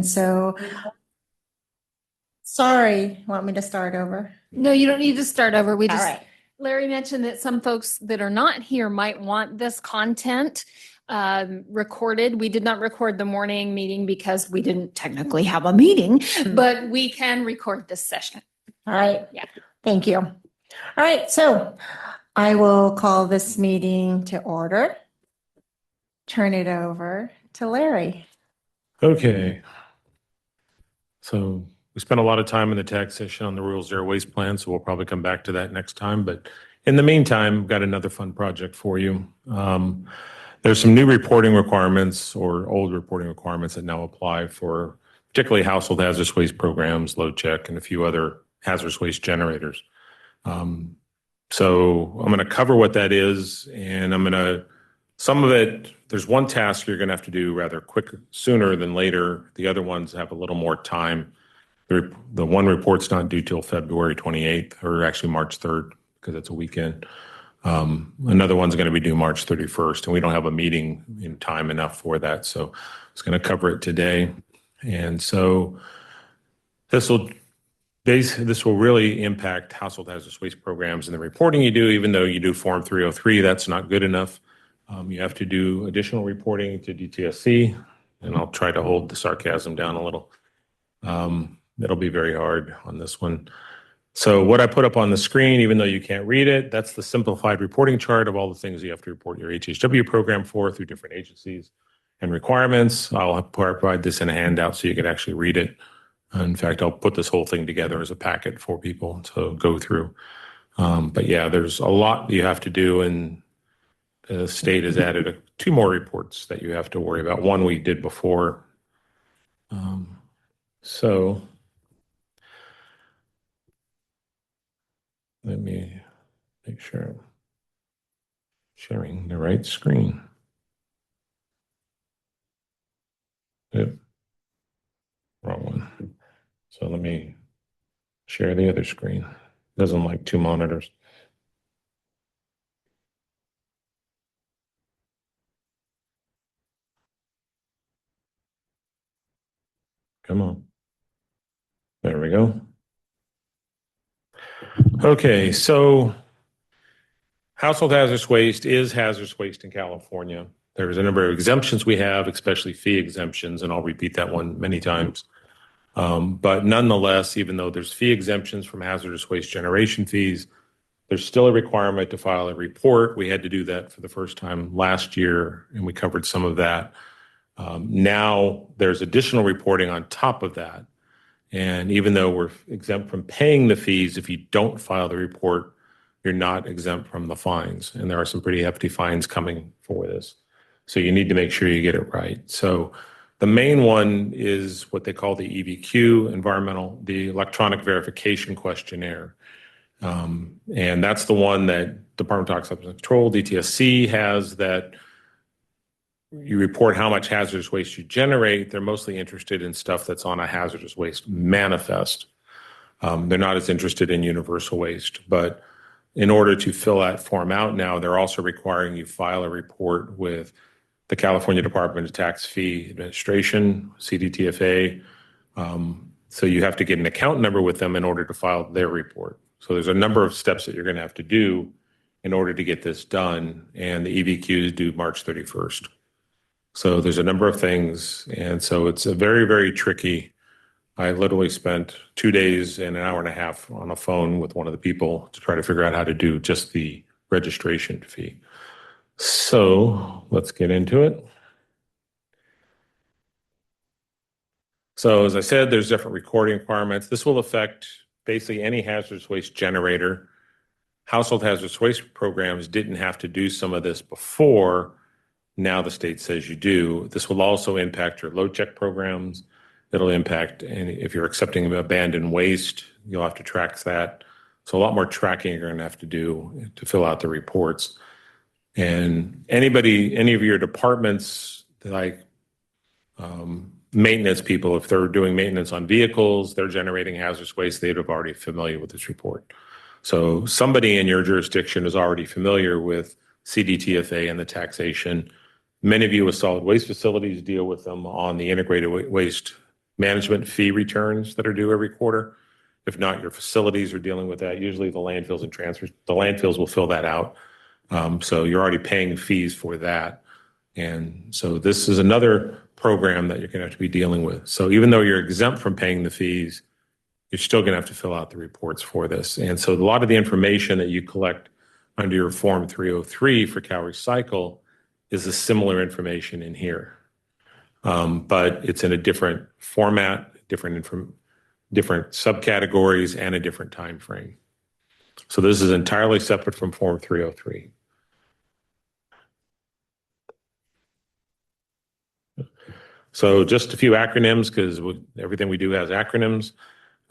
And so, sorry, want me to start over? No, you don't need to start over. All right. Larry mentioned that some folks that are not here might want this content recorded. We did not record the morning meeting because we didn't technically have a meeting, but we can record this session. All right. Yeah. Thank you. All right. So I will call this meeting to order. Turn it over to Larry. Okay. So we spent a lot of time in the tax session on the rural zero waste plan, so we'll probably come back to that next time. But in the meantime, I've got another fun project for you. There's some new reporting requirements or old reporting requirements that now apply for particularly household hazardous waste programs, load check, and a few other hazardous waste generators. So I'm going to cover what that is, and some of it, there's one task you're going to have to do rather sooner than later. The other ones have a little more time. The one report's not due till February 28th, or actually March 3rd, because it's a weekend. Another one's going to be due March 31st, and we don't have a meeting in time enough for that. So I was going to cover it today. And so this will really impact household hazardous waste programs and the reporting you do. Even though you do Form 303, that's not good enough. You have to do additional reporting to DTSC, and I'll try to hold the sarcasm down a little. It'll be very hard on this one. So what I put up on the screen, even though you can't read it, that's the simplified reporting chart of all the things you have to report your HHW program for through different agencies and requirements. I'll provide this in a handout so you can actually read it. In fact, I'll put this whole thing together as a packet for people to go through. But yeah, there's a lot you have to do, and the state has added 2 more reports that you have to worry about. One we did before. So let me make sure I'm sharing the right screen. Yep. Wrong one. So let me share the other screen. Doesn't like 2 monitors. Come on. There we go. Okay, so household hazardous waste is hazardous waste in California. There's a number of exemptions we have, especially fee exemptions, and I'll repeat that one many times. But nonetheless, even though there's fee exemptions from hazardous waste generation fees, there's still a requirement to file a report. We had to do that for the first time last year, and we covered some of that. Now there's additional reporting on top of that. And even though we're exempt from paying the fees, if you don't file the report, you're not exempt from the fines. And there are some pretty hefty fines coming for this. So you need to make sure you get it right. So the main one is what they call the eVQ, the Electronic Verification Questionnaire. And that's the one that Department of Toxic Substances Control, DTSC, has, that you report how much hazardous waste you generate. They're mostly interested in stuff that's on a hazardous waste manifest. They're not as interested in universal waste. But in order to fill that form out now, they're also requiring you file a report with the California Department of Tax Fee Administration, CDTFA. So you have to get an account number with them in order to file their report. So there's a number of steps that you're going to have to do in order to get this done. And the eVQ is due March 31st. So there's a number of things. And so it's a very, very tricky. I literally spent 2 days and an hour and a half on a phone with one of the people to try to figure out how to do just the registration fee. So let's get into it. So as I said, there's different recording requirements. This will affect basically any hazardous waste generator. Household hazardous waste programs didn't have to do some of this before. Now the state says you do. This will also impact your load check programs. It'll impact, and if you're accepting abandoned waste, you'll have to track that. So a lot more tracking you're going to have to do to fill out the reports. And any of your departments, like maintenance people, if they're doing maintenance on vehicles, they're generating hazardous waste, they'd have already familiar with this report. So somebody in your jurisdiction is already familiar with CDTFA and the taxation. Many of you with solid waste facilities deal with them on the integrated waste management fee returns that are due every quarter. If not, your facilities are dealing with that. Usually the landfills and transfers, the landfills will fill that out. So you're already paying fees for that. And so this is another program that you're going to have to be dealing with. So even though you're exempt from paying the fees, you're still going to have to fill out the reports for this. And so a lot of the information that you collect under your Form 303 for Cal Recycle is a similar information in here. But it's in a different format, different subcategories, and a different time frame. So this is entirely separate from Form 303. So just a few acronyms, because everything we do has acronyms.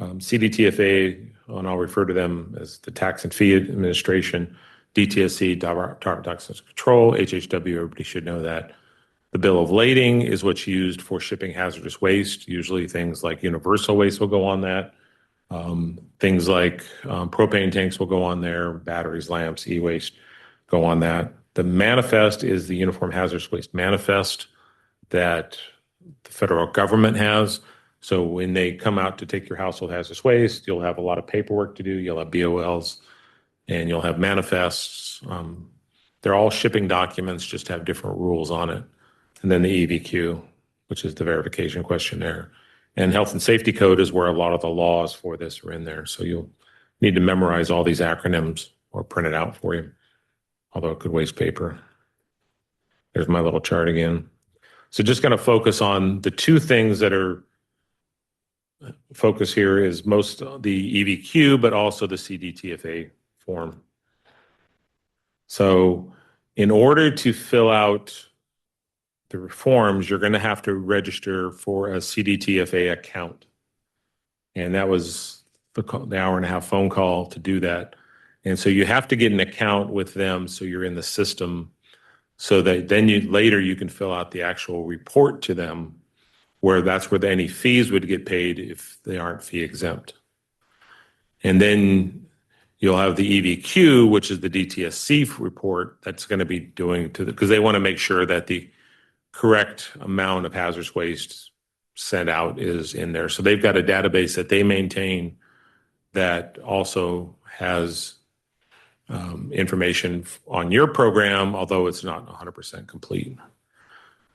CDTFA, and I'll refer to them as the Tax and Fee Administration, DTSC, Department of Tax Control, HHW, everybody should know that. The bill of lading is what's used for shipping hazardous waste. Usually things like universal waste will go on that. Things like propane tanks will go on there, batteries, lamps, e-waste go on that. The manifest is the Uniform Hazardous Waste Manifest that the federal government has. So when they come out to take your household hazardous waste, you'll have a lot of paperwork to do. You'll have BOLs and you'll have manifests. They're all shipping documents, just have different rules on it. And then the eVQ, which is the verification questionnaire. And health and safety code is where a lot of the laws for this are in there. So you'll need to memorize all these acronyms or print it out for you, although it could waste paper. There's my little chart again. So just going to focus on the two things that are focus here is most the eVQ, but also the CDTFA form. So in order to fill out the forms, you're going to have to register for a CDTFA account. And that was the hour and a half phone call to do that. And so you have to get an account with them so you're in the system, so that then later you can fill out the actual report to them, where that's where any fees would get paid if they aren't fee exempt. And then you'll have the eVQ, which is the DTSC report that's going to be doing because they want to make sure that the correct amount of hazardous waste sent out is in there. So they've got a database that they maintain that also has information on your program, although it's not 100% complete.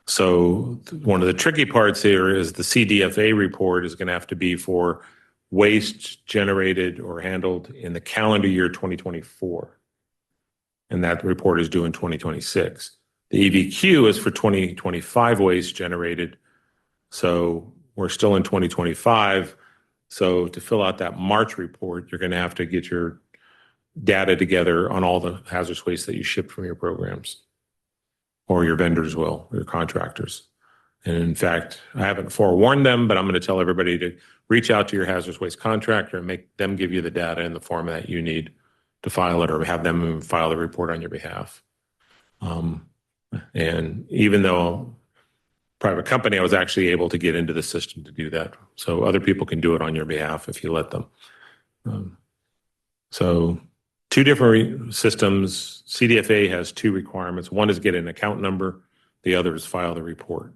So one of the tricky parts here is the CDFA report is going to have to be for waste generated or handled in the calendar year 2024. And that report is due in 2026. The eVQ is for 2025 waste generated. So we're still in 2025. So to fill out that March report, you're going to have to get your data together on all the hazardous waste that you ship from your programs, or your vendors will, or your contractors. And in fact, I haven't forewarned them, but I'm going to tell everybody to reach out to your hazardous waste contractor and make them give you the data in the format you need to file it, or have them file the report on your behalf. And even though private company, I was actually able to get into the system to do that. So other people can do it on your behalf if you let them. So two different systems. CDFA has two requirements. One is get an account number. The other is file the report.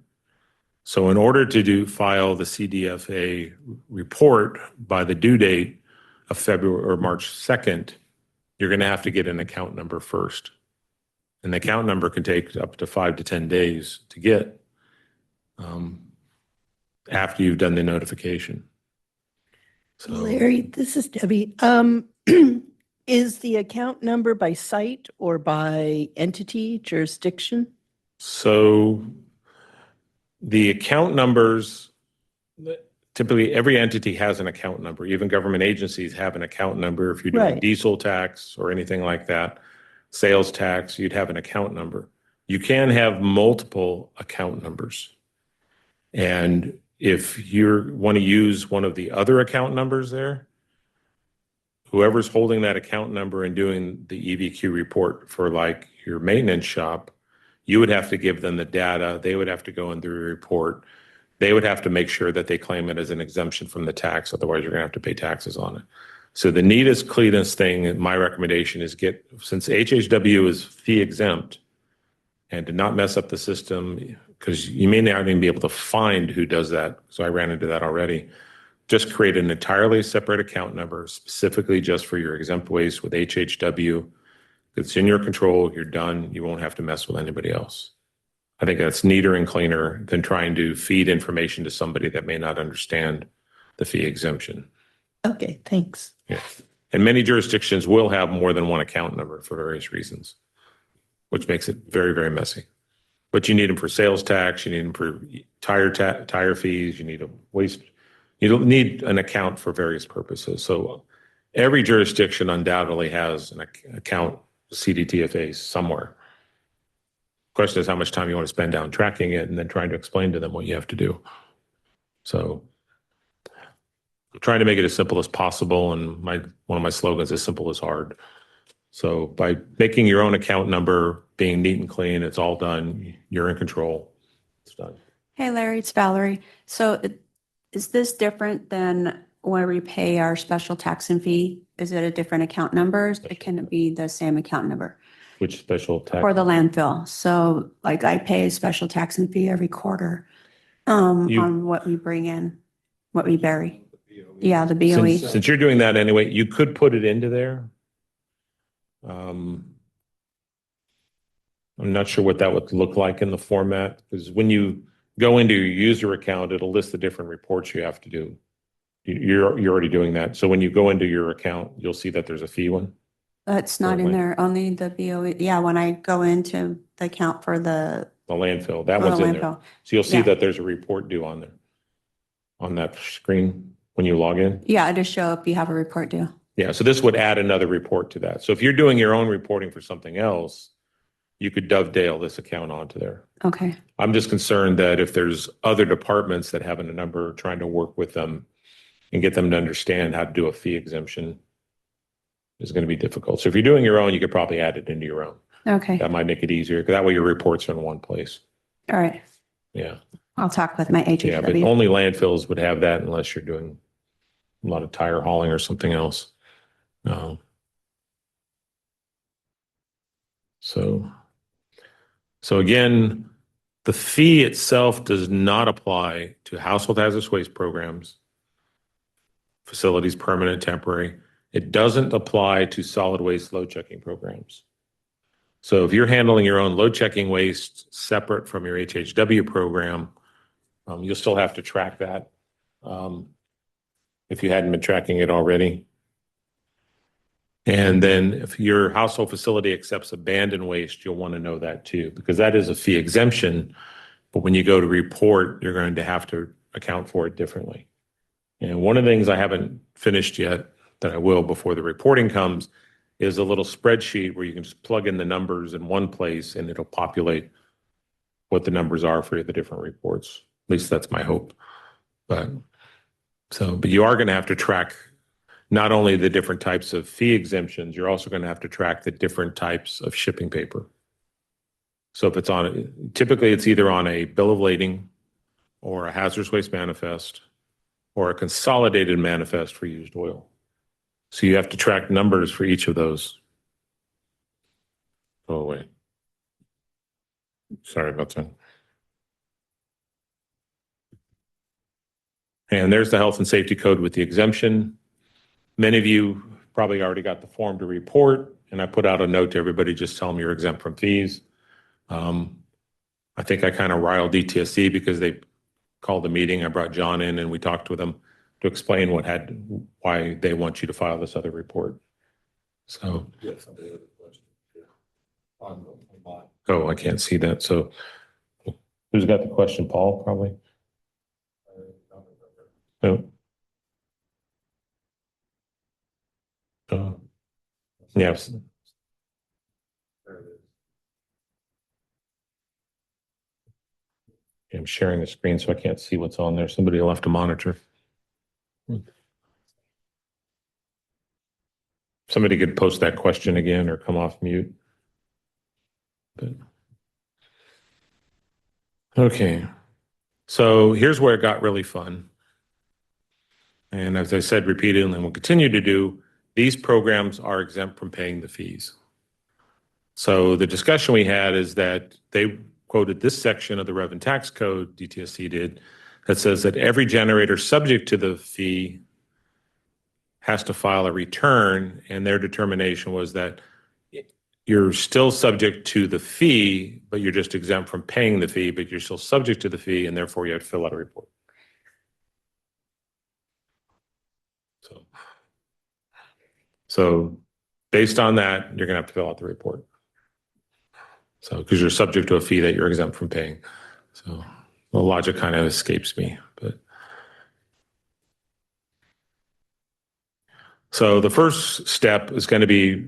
So in order to file the CDFA report by the due date of February or March 2nd, you're going to have to get an account number first. And the account number can take up to 5 to 10 days to get after you've done the notification. So, Larry, this is Debbie. Is the account number by site or by entity, jurisdiction? So the account numbers, typically every entity has an account number. Even government agencies have an account number. If you're doing Right. diesel tax or anything like that, sales tax, you'd have an account number. You can have multiple account numbers. And if you want to use one of the other account numbers there, whoever's holding that account number and doing the eVQ report for like your maintenance shop, you would have to give them the data. They would have to go and do a report. They would have to make sure that they claim it as an exemption from the tax. Otherwise, you're going to have to pay taxes on it. So the neatest, cleanest thing, my recommendation is since HHW is fee exempt, and to not mess up the system, because you may not even be able to find who does that. So I ran into that already. Just create an entirely separate account number specifically just for your exempt waste with HHW. It's in your control. You're done. You won't have to mess with anybody else. I think that's neater and cleaner than trying to feed information to somebody that may not understand the fee exemption. Okay, thanks. Yeah. And many jurisdictions will have more than one account number for various reasons, which makes it very, very messy. But you need them for sales tax, you need them for tire fees, you need a waste, you need an account for various purposes. So every jurisdiction undoubtedly has an account CDTFA somewhere. Question is how much time you want to spend down tracking it and then trying to explain to them what you have to do. So I'm trying to make it as simple as possible, and one of my slogans is simple is hard. So by making your own account number, being neat and clean, it's all done. You're in control. It's done. Hey, Larry, it's Valerie. So is this different than where we pay our special tax and fee? Is it a different account number? Can it be the same account number Which special tax? for the landfill? So like I pay a special tax and fee every quarter on what we bring in, what we bury. Yeah, the BOE. Since you're doing that anyway, you could put it into there. I'm not sure what that would look like in the format, because when you go into your user account, it'll list the different reports you have to do. You're already doing that. So when you go into your account, you'll see that there's a fee one. It's not in there, only the BOE. Yeah, when I go into the account for the Landfill, that one's in there. landfill. So you'll see Yeah. that there's a report due on there, on that screen when you log in. Yeah, I just show up, you have a report due. Yeah, so this would add another report to that. So if you're doing your own reporting for something else, you could dovetail this account onto there. Okay. I'm just concerned that if there's other departments that have a number, trying to work with them and get them to understand how to do a fee exemption is going to be difficult. So if you're doing your own, you could probably add it into your own. Okay. That might make it easier, because that way your reports are in one place. All right. Yeah. I'll talk with my Yeah, but HHW. only landfills would have that unless you're doing a lot of tire hauling or something else. So again, the fee itself does not apply to household hazardous waste programs, facilities, permanent, temporary. It doesn't apply to solid waste load checking programs. So if you're handling your own load checking waste separate from your HHW program, you'll still have to track that if you hadn't been tracking it already. And then if your household facility accepts abandoned waste, you'll want to know that too, because that is a fee exemption. But when you go to report, you're going to have to account for it differently. And one of the things I haven't finished yet that I will before the reporting comes is a little spreadsheet where you can just plug in the numbers in one place and it'll populate what the numbers are for the different reports. At least that's my hope. But you are going to have to track not only the different types of fee exemptions, you're also going to have to track the different types of shipping paper. So if it's typically it's either on a bill of lading or a hazardous waste manifest or a consolidated manifest for used oil. So you have to track numbers for each of those. Oh, wait. Sorry about that. And there's the health and safety code with the exemption. Many of you probably already got the form to report, and I put out a note to everybody, just tell them you're exempt from fees. I think I kind of riled DTSC because they called a meeting. I brought John in and we talked with them to explain why they want you to file this other report. So, oh, I can't see that. So who's got the question? Paul, probably? No. Yes. I'm sharing the screen so I can't see what's on there. Somebody will have to monitor. Somebody could post that question again or come off mute. But, okay. So here's where it got really fun. And as I said repeatedly, and we'll continue to do, these programs are exempt from paying the fees. So the discussion we had is that quoted this section of the Rev and Tax Code, DTSC did, that says that every generator subject to the fee has to file a return, and their determination was that you're still subject to the fee, but you're just exempt from paying the fee, but you're still subject to the fee, and therefore you have to fill out a report. So based on that, you're going to have to fill out the report. So, because you're subject to a fee that you're exempt from paying. So the logic kind of escapes me, but. So the first step is going to be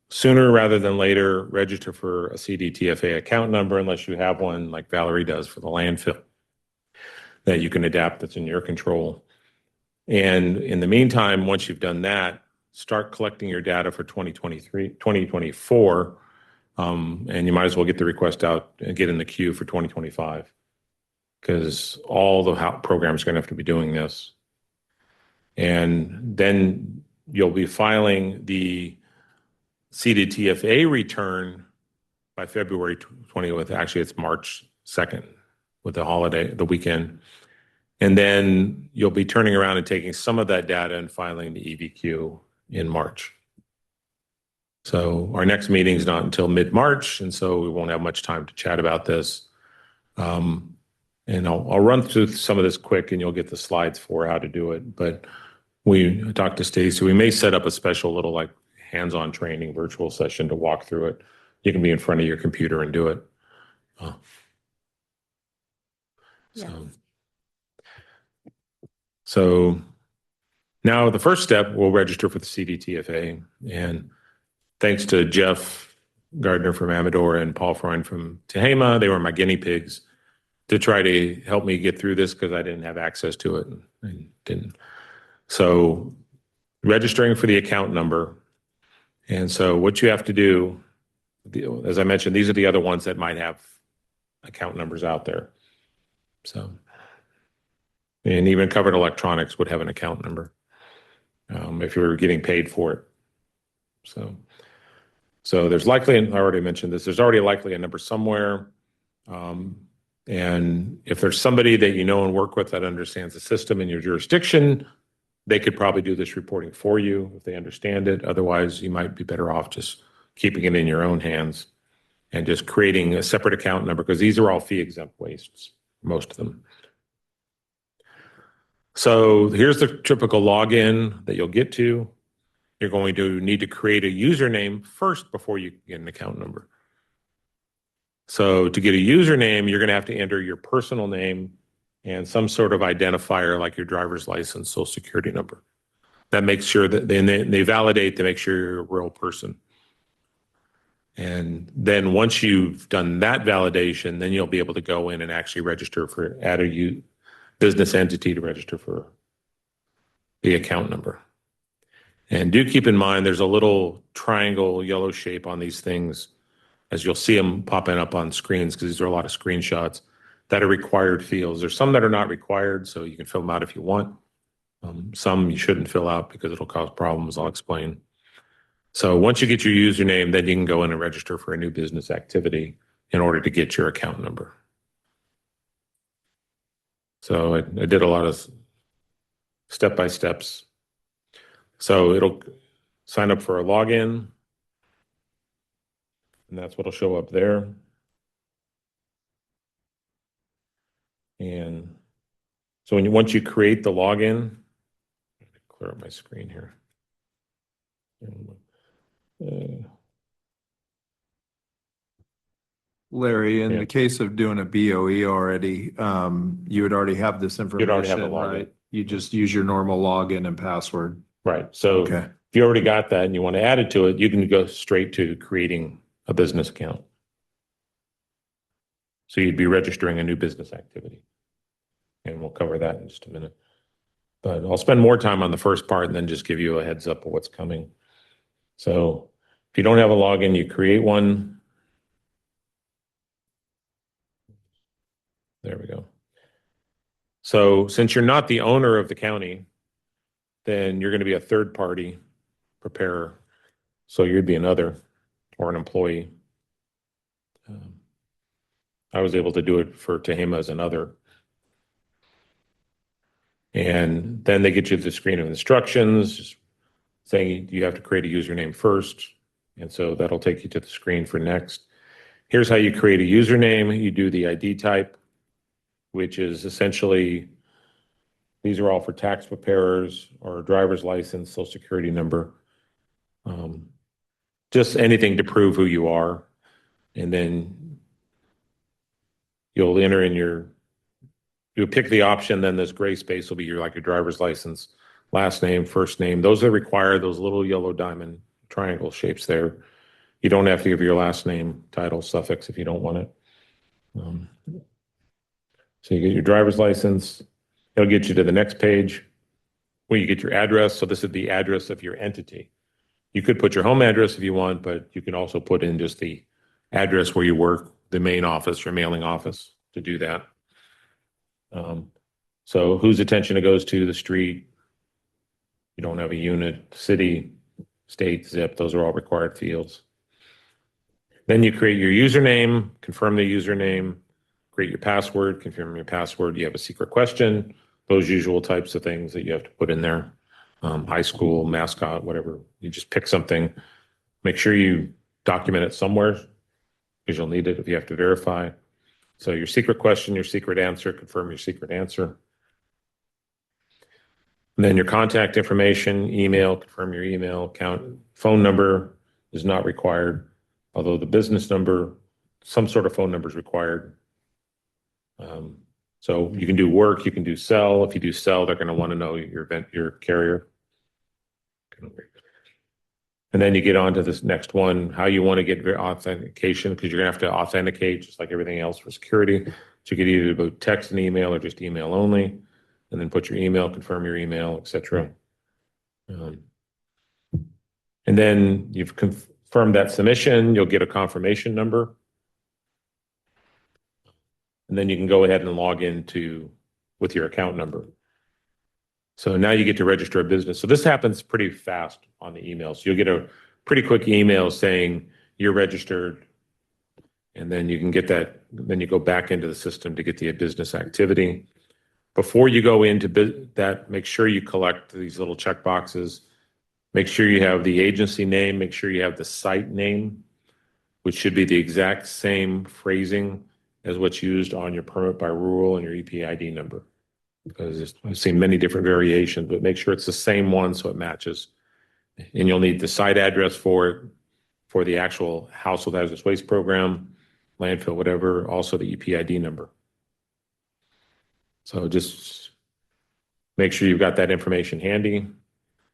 sooner rather than later, register for a CDTFA account number unless you have one like Valerie does for the landfill that you can adapt that's in your control. And in the meantime, once you've done that, start collecting your data for 2024, and you might as well get the request out and get in the queue for 2025 because all the programs are going to have to be doing this. And then you'll be filing the CDTFA return by February 20th. Actually, it's March 2nd with the holiday, the weekend. And then you'll be turning around and taking some of that data and filing the eVQ in March. So our next meeting is not until mid-March, and so we won't have much time to chat about this. And I'll run through some of this quick, and you'll get the slides for how to do it. But we talked to Stacy. We may set up a special little like hands-on training virtual session to walk through it. You can be in front of your computer and do it. So now the first step, we'll register for the CDTFA. And thanks to Jeff Gardner from Amador and Paul Freund from Tehama, they were my guinea pigs to try to help me get through this because I didn't have access to it and didn't. So registering for the account number. And so what you have to do, as I mentioned, these are the other ones that might have account numbers out there. So, and even covered electronics would have an account number if you're getting paid for it. So there's likely, and I already mentioned this, there's already likely a number somewhere. And if there's somebody that you know and work with that understands the system in your jurisdiction, they could probably do this reporting for you if they understand it. Otherwise, you might be better off just keeping it in your own hands and just creating a separate account number because these are all fee exempt wastes, most of them. So here's the typical login that you'll get to. You're going to need to create a username first before you get an account number. So to get a username, you're going to have to enter your personal name and some sort of identifier like your driver's license, social security number. That makes sure that they validate to make sure you're a real person. And then once you've done that validation, then you'll be able to go in and actually register for, add a business entity to register for the account number. And do keep in mind, there's a little triangle yellow shape on these things, as you'll see them popping up on screens, because these are a lot of screenshots that are required fields. There's some that are not required, so you can fill them out if you want. Some you shouldn't fill out because it'll cause problems. I'll explain. So once you get your username, then you can go in and register for a new business activity in order to get your account number. So I did a lot of step-by-steps. So it'll sign up for a login, and that's what'll show up there. And so once you create the login, clear up my screen here. Larry, in the case of doing a BOE already, you would already have this information, already have a login. right? You just use your normal login and password. Right. So Okay. if you already got that and you want to add it to it, you can go straight to creating a business account. So you'd be registering a new business activity. And we'll cover that in just a minute. But I'll spend more time on the first part and then just give you a heads up of what's coming. So if you don't have a login, you create one. There we go. So since you're not the owner of the county, then you're going to be a third party preparer. So you'd be another or an employee. I was able to do it for Tehama as another. And then they get you the screen of instructions saying you have to create a username first. And so that'll take you to the screen for next. Here's how you create a username. You do the ID type, which is essentially, these are all for tax preparers or driver's license, social security number. Just anything to prove who you are. And then you'll enter in you'll pick the option, then this gray space will be your driver's license, last name, first name. Those are required, those little yellow diamond triangle shapes there. You don't have to give your last name, title, suffix if you don't want it. So you get your driver's license. It'll get you to the next page where you get your address. So this is the address of your entity. You could put your home address if you want, but you can also put in just the address where you work, the main office, your mailing office to do that. So whose attention it goes to, the street, you don't have a unit, city, state, zip, those are all required fields. Then you create your username, confirm the username, create your password, confirm your password. You have a secret question, those usual types of things that you have to put in there. High school, mascot, whatever. You just pick something. Make sure you document it somewhere because you'll need it if you have to verify. So your secret question, your secret answer, confirm your secret answer. And then your contact information, email, confirm your email, account, phone number is not required, although the business number, some sort of phone number is required. So you can do work, you can do cell. If you do cell, they're going to want to know your carrier. And then you get on to this next one, how you want to get authentication, because you're going to have to authenticate just like everything else for security. So you could either do text and email or just email only, and then put your email, confirm your email, etc. And then you've confirmed that submission, you'll get a confirmation number. And then you can go ahead and log into with your account number. So now you get to register a business. So this happens pretty fast on the email. So you'll get a pretty quick email saying you're registered. And then you can get that, then you go back into the system to get the business activity. Before you go into that, make sure you collect these little check boxes. Make sure you have the agency name. Make sure you have the site name, which should be the exact same phrasing as what's used on your permit by rule and your EPID number. Because I've seen many different variations, but make sure it's the same one so it matches. And you'll need the site address for it, for the actual household hazardous waste program, landfill, whatever, also the EPID number. So just make sure you've got that information handy,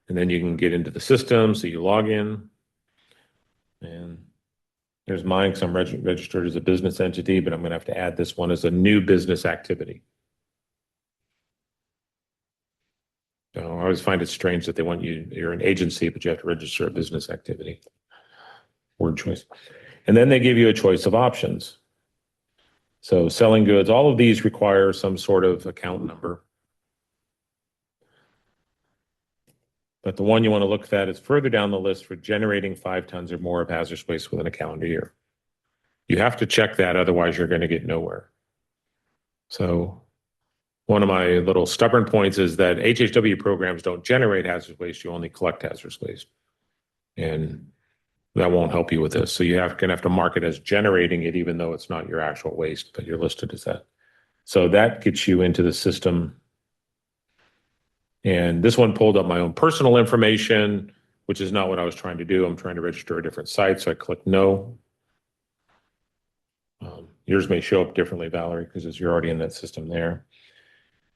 and then you can get into the system. So you log in, and there's mine because I'm registered as a business entity, but I'm going to have to add this one as a new business activity. So I always find it strange that they want you're an agency, but you have to register a business activity. Word choice. And then they give you a choice of options. So selling goods, all of these require some sort of account number. But the one you want to look at is further down the list for generating 5 tons or more of hazardous waste within a calendar year. You have to check that, otherwise you're going to get nowhere. So one of my little stubborn points is that HHW programs don't generate hazardous waste, you only collect hazardous waste. And that won't help you with this. So you're going to have to mark it as generating it, even though it's not your actual waste, but you're listed as that. So that gets you into the system. And this one pulled up my own personal information, which is not what I was trying to do. I'm trying to register a different site. So I click no. Yours may show up differently, Valerie, because you're already in that system there.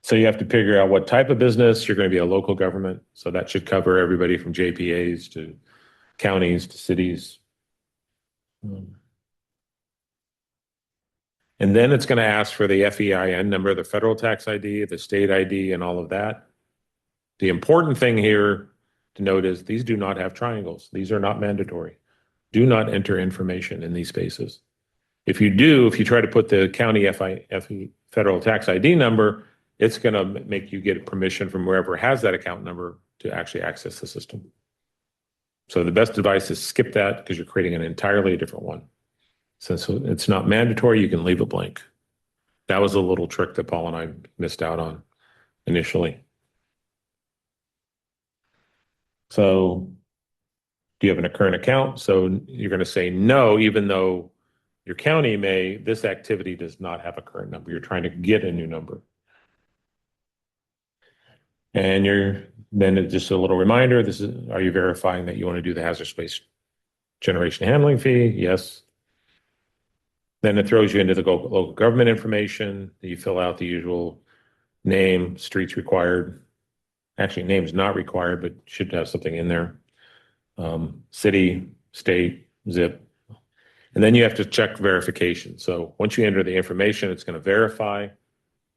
So you have to figure out what type of business. You're going to be a local government. So that should cover everybody from JPAs to counties to cities. And then it's going to ask for the FEIN number, the federal tax ID, the state ID, and all of that. The important thing here to note is these do not have triangles. These are not mandatory. Do not enter information in these spaces. If you do, if you try to put the county federal tax ID number, it's going to make you get permission from wherever has that account number to actually access the system. So the best advice is skip that because you're creating an entirely different one. Since it's not mandatory, you can leave it blank. That was a little trick that Paul and I missed out on initially. So do you have a current account? So you're going to say no, even though your county may, this activity does not have a current number. You're trying to get a new number. And then it's just a little reminder, are you verifying that you want to do the hazardous waste generation handling fee? Yes. Then it throws you into the local government information. You fill out the usual name, streets required. Actually, name's not required, but should have something in there. City, state, zip. And then you have to check verification. So once you enter the information, it's going to verify.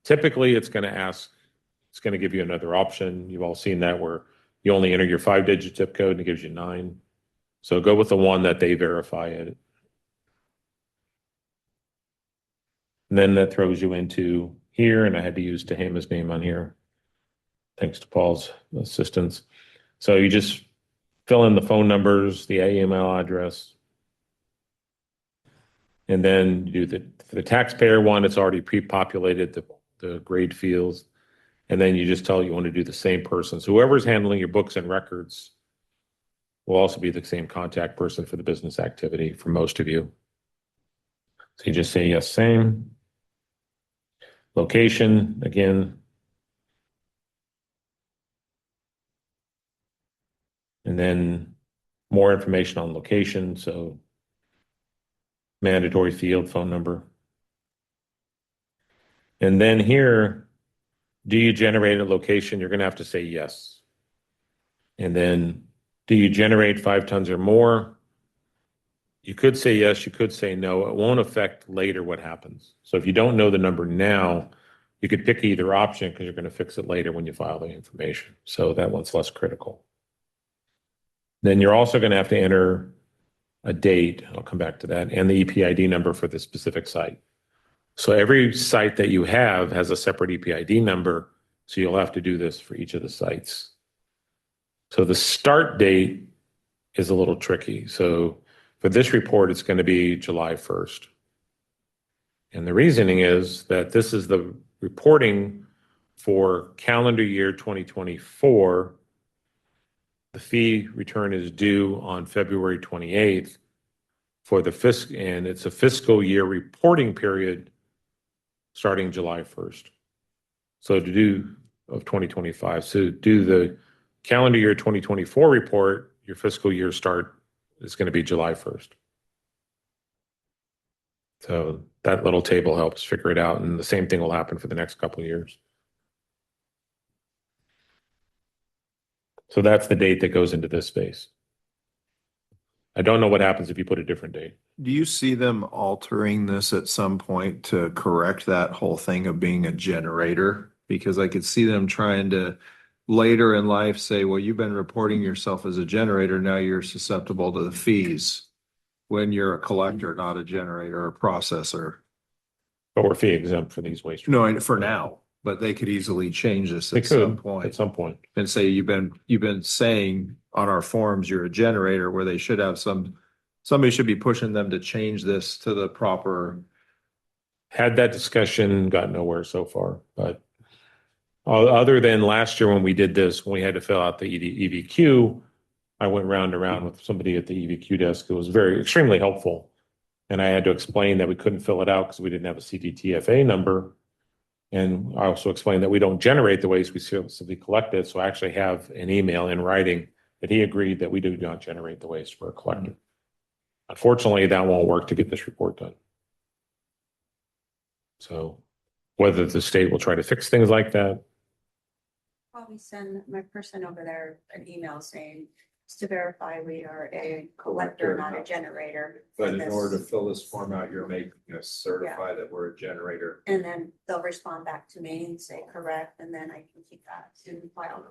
Typically, it's going to give you another option. You've all seen that where you only enter your 5-digit zip code and it gives you 9. So go with the one that they verify it. And then that throws you into here, and I had to use Tehama's name on here, thanks to Paul's assistance. So you just fill in the phone numbers, the email address, and then you do for the taxpayer one, it's already pre-populated the grade fields. And then you just tell you want to do the same person. So whoever's handling your books and records will also be the same contact person for the business activity for most of you. So you just say yes, same. Location, again. And then more information on location. So mandatory field, phone number. And then here, do you generate a location? You're going to have to say yes. And then, do you generate 5 tons or more? You could say yes, you could say no. It won't affect later what happens. So if you don't know the number now, you could pick either option because you're going to fix it later when you file the information. So that one's less critical. Then you're also going to have to enter a date, I'll come back to that, and the EPID number for the specific site. So every site that you have has a separate EPID number, so you'll have to do this for each of the sites. So the start date is a little tricky. So for this report, it's going to be July 1st. And the reasoning is that this is the reporting for calendar year 2024. The fee return is due on February 28th for the and it's a fiscal year reporting period starting July 1st. So to do of 2025. So to do the calendar year 2024 report, your fiscal year start is going to be July 1st. So that little table helps figure it out. And the same thing will happen for the next couple of years. So that's the date that goes into this space. I don't know what happens if you put a different date. Do you see them altering this at some point to correct that whole thing of being a generator? Because I could see them trying to later in life say, well, you've been reporting yourself as a generator, now you're susceptible to the fees when you're a collector, not a generator or processor. But we're fee exempt for these waste. No, for now, but they could easily change this They at some could, point at some point. and say you've been saying on our forms you're a generator, where they should have somebody should be pushing them to change this to the proper. Had that discussion, got nowhere so far. But other than last year when we did this, when we had to fill out the EVQ, I went round and round with somebody at the EVQ desk who was extremely helpful. And I had to explain that we couldn't fill it out because we didn't have a CTTFA number. And I also explained that we don't generate the waste, we simply collect it. So I actually have an email in writing that he agreed that we do not generate the waste for a collector. Unfortunately, that won't work to get this report done. So whether the state will try to fix things like that. Probably send my person over there an email saying, just to verify we are a collector, not a generator. But in This- order to fill this form out, you're making us certify that we're a generator. And then they'll respond back to me and say correct, and then I can keep that in the file,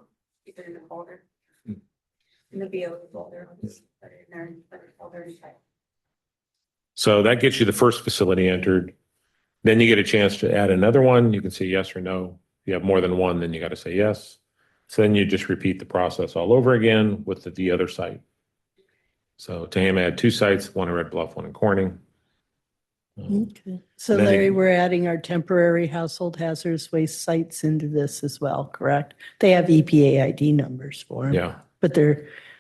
keep it in the folder. In the BOE folder, I'll just put it in there and put it in the folder and type. So that gets you the first facility entered. Then you get a chance to add another one. You can say yes or no. If you have more than one, then you got to say yes. So then you just repeat the process all over again with the other site. So Tehama had 2 sites, one in Red Bluff, one in Corning. Okay. So And then Larry, it- we're adding our temporary household hazardous waste sites into this as well, correct? They have EPA ID numbers for them. Yeah. But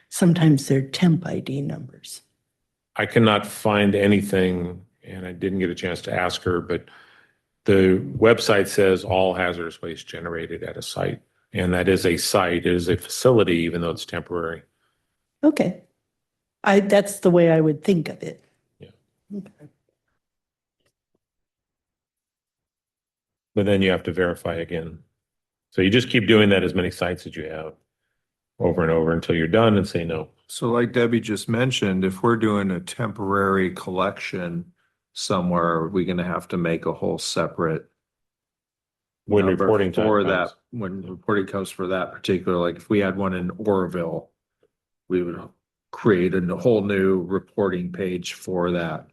sometimes they're temp ID numbers. I cannot find anything, and I didn't get a chance to ask her, but the website says all hazardous waste generated at a site. And that is a site, it is a facility, even though it's temporary. Okay. That's the way I would think of it. Yeah. Okay. But then you have to verify again. So you just keep doing that as many sites as you have over and over until you're done and say no. So like Debbie just mentioned, if we're doing a temporary collection somewhere, are we going to have to make a whole separate When number reporting time for comes. that, when reporting comes for that particular, like if we had one in Oroville, we would create a whole new reporting page for that.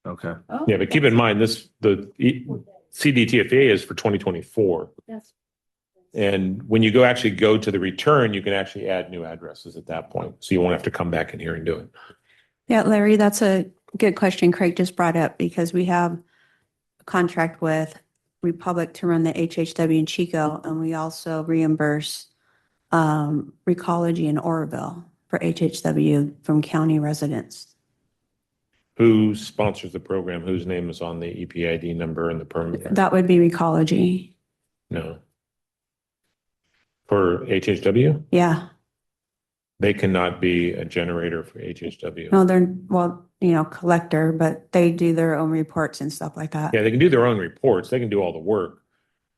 Okay. Yeah, but keep in mind, CDTFA is for 2024. And when you actually go to the return, you can actually add new addresses at that point. So you won't have to come back in here and do it. Yeah, Larry, that's a good question Craig just brought up because we have a contract with Republic to run the HHW in Chico, and we also reimburse Recology in Oroville for HHW from county residents. Who sponsors the program? Whose name is on the EPID number and the permit? That would be Recology. No. For HHW? Yeah. They cannot be a generator for HHW. No, they're, collector, but they do their own reports and stuff like that. Yeah, they can do their own reports. They can do all the work.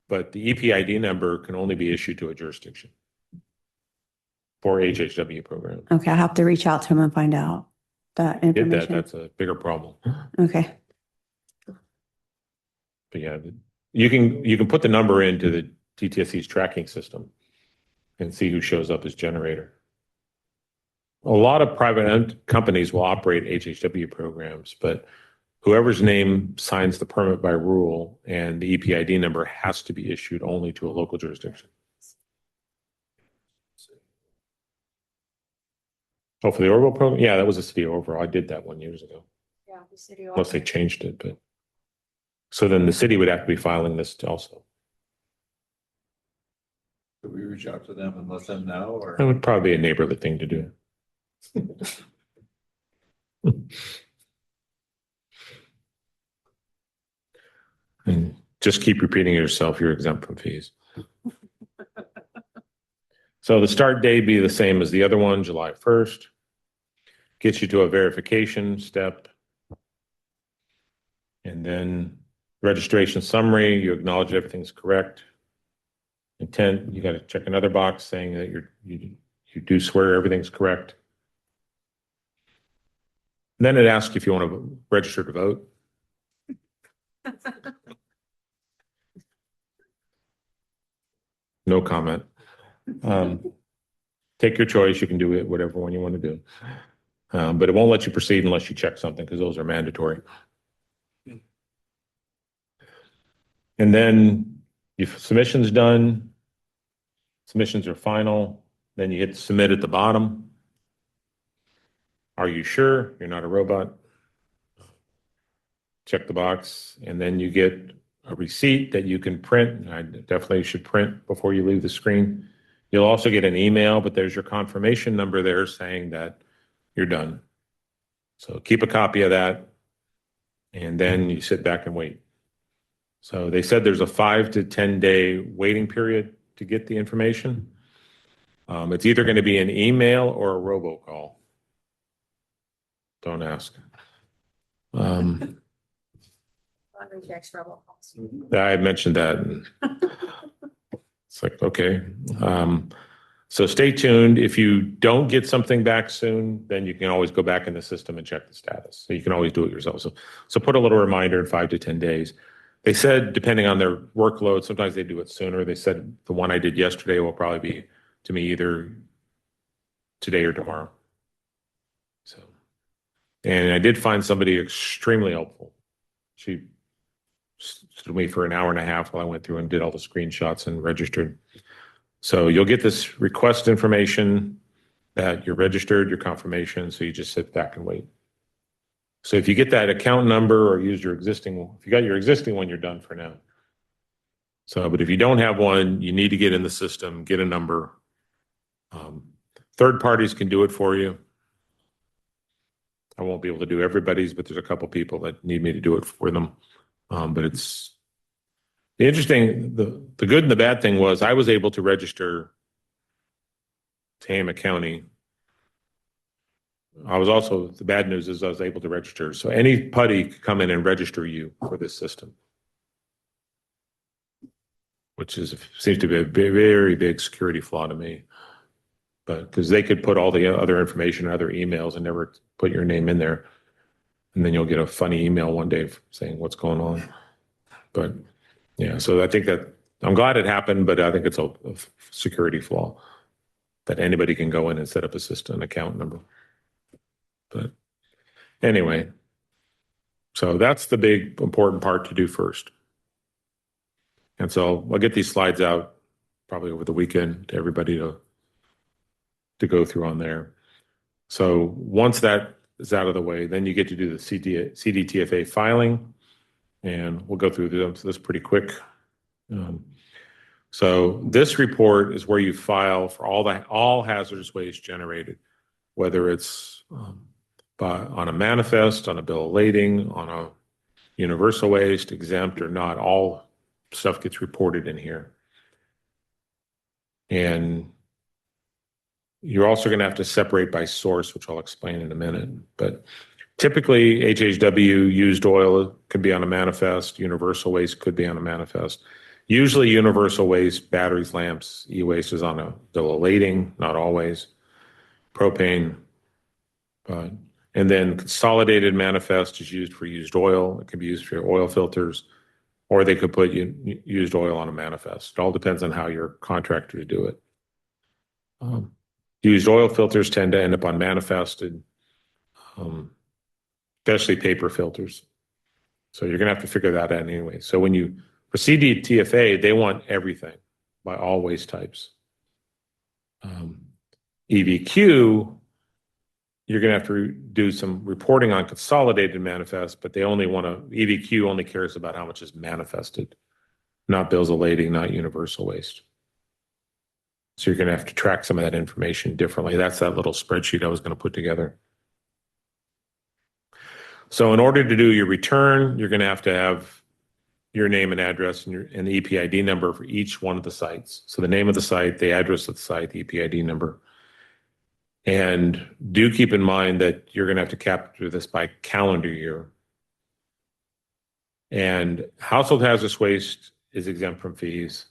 But the EPID number can only be issued to a jurisdiction for HHW program. Okay, I have to reach out to them and find out that Get that, information. that's a bigger problem. Okay. But yeah, you can put the number into the TTSC's tracking system and see who shows up as generator. A lot of private companies will operate HHW programs, but whoever's name signs the permit by rule and the EPID number has to be issued only to a local jurisdiction. Oh, for the Oroville program? Yeah, that was a city of Oroville. I did that 1 year ago. Yeah, the city. Unless they changed it, but so then the city would have to be filing this also. Could we reach out to them and let them know, or? That would probably be a neighborly thing to do. And just keep repeating yourself, you're exempt from fees. So the start date be the same as the other one, July 1st. Gets you to a verification step. And then registration summary, you acknowledge everything's correct. Intent, you got to check another box saying that you do swear everything's correct. And then it asks if you want to register to vote. No comment. Take your choice. You can do it, whatever one you want to do. But it won't let you proceed unless you check something because those are mandatory. And then if submission's done, submissions are final, then you hit submit at the bottom. Are you sure you're not a robot? Check the box, and then you get a receipt that you can print. I definitely should print before you leave the screen. You'll also get an email, but there's your confirmation number there saying that you're done. So keep a copy of that, and then you sit back and wait. So they said there's a 5 to 10 day waiting period to get the information. It's either going to be an email or a robocall. Don't ask. I mentioned that. And it's like, okay. So stay tuned. If you don't get something back soon, then you can always go back in the system and check the status. So you can always do it yourself. So put a little reminder in 5 to 10 days. They said, depending on their workload, sometimes they do it sooner. They said the one I did yesterday will probably be to me either today or tomorrow. So, and I did find somebody extremely helpful. She stood with me for an hour and a half while I went through and did all the screenshots and registered. So you'll get this request information that you're registered, your confirmation. So you just sit back and wait. So if you get that account number or use your existing, if you got your existing one, you're done for now. So, but if you don't have one, you need to get in the system, get a number. Third parties can do it for you. I won't be able to do everybody's, but there's a couple people that need me to do it for them. But it's the interesting, the good and the bad thing was I was able to register Tehama County. I was also, the bad news is I was able to register. So any putty could come in and register you for this system, which seems to be a very big security flaw to me. But because they could put all the other information, other emails, and never put your name in there. And then you'll get a funny email one day saying what's going on. But yeah, so I think that I'm glad it happened, but I think it's a security flaw that anybody can go in and set up a system account number. But anyway, so that's the big important part to do first. And so I'll get these slides out probably over the weekend to everybody to go through on there. So once that is out of the way, then you get to do the CDTFA filing, and we'll go through this pretty quick. So this report is where you file for all hazardous waste generated, whether it's on a manifest, on a bill of lading, on a universal waste, exempt or not, all stuff gets reported in here. And you're also going to have to separate by source, which I'll explain in a minute. But typically, HHW used oil could be on a manifest. Universal waste could be on a manifest. Usually, universal waste, batteries, lamps, e-waste is on a bill of lading, not always. Propane. And then consolidated manifest is used for used oil. It can be used for oil filters, or they could put used oil on a manifest. It all depends on how your contractors do it. Used oil filters tend to end up on manifested, especially paper filters. So you're going to have to figure that out anyway. So when you proceed to TFA, they want everything by all waste types. eVQ, you're going to have to do some reporting on consolidated manifest, but eVQ only cares about how much is manifested, not bills of lading, not universal waste. So you're going to have to track some of that information differently. That's that little spreadsheet I was going to put together. So in order to do your return, you're going to have your name and address and the EPID number for each one of the sites. So the name of the site, the address of the site, the EPID number. And do keep in mind that you're going to have to capture this by calendar year. And household hazardous waste is exempt from fees.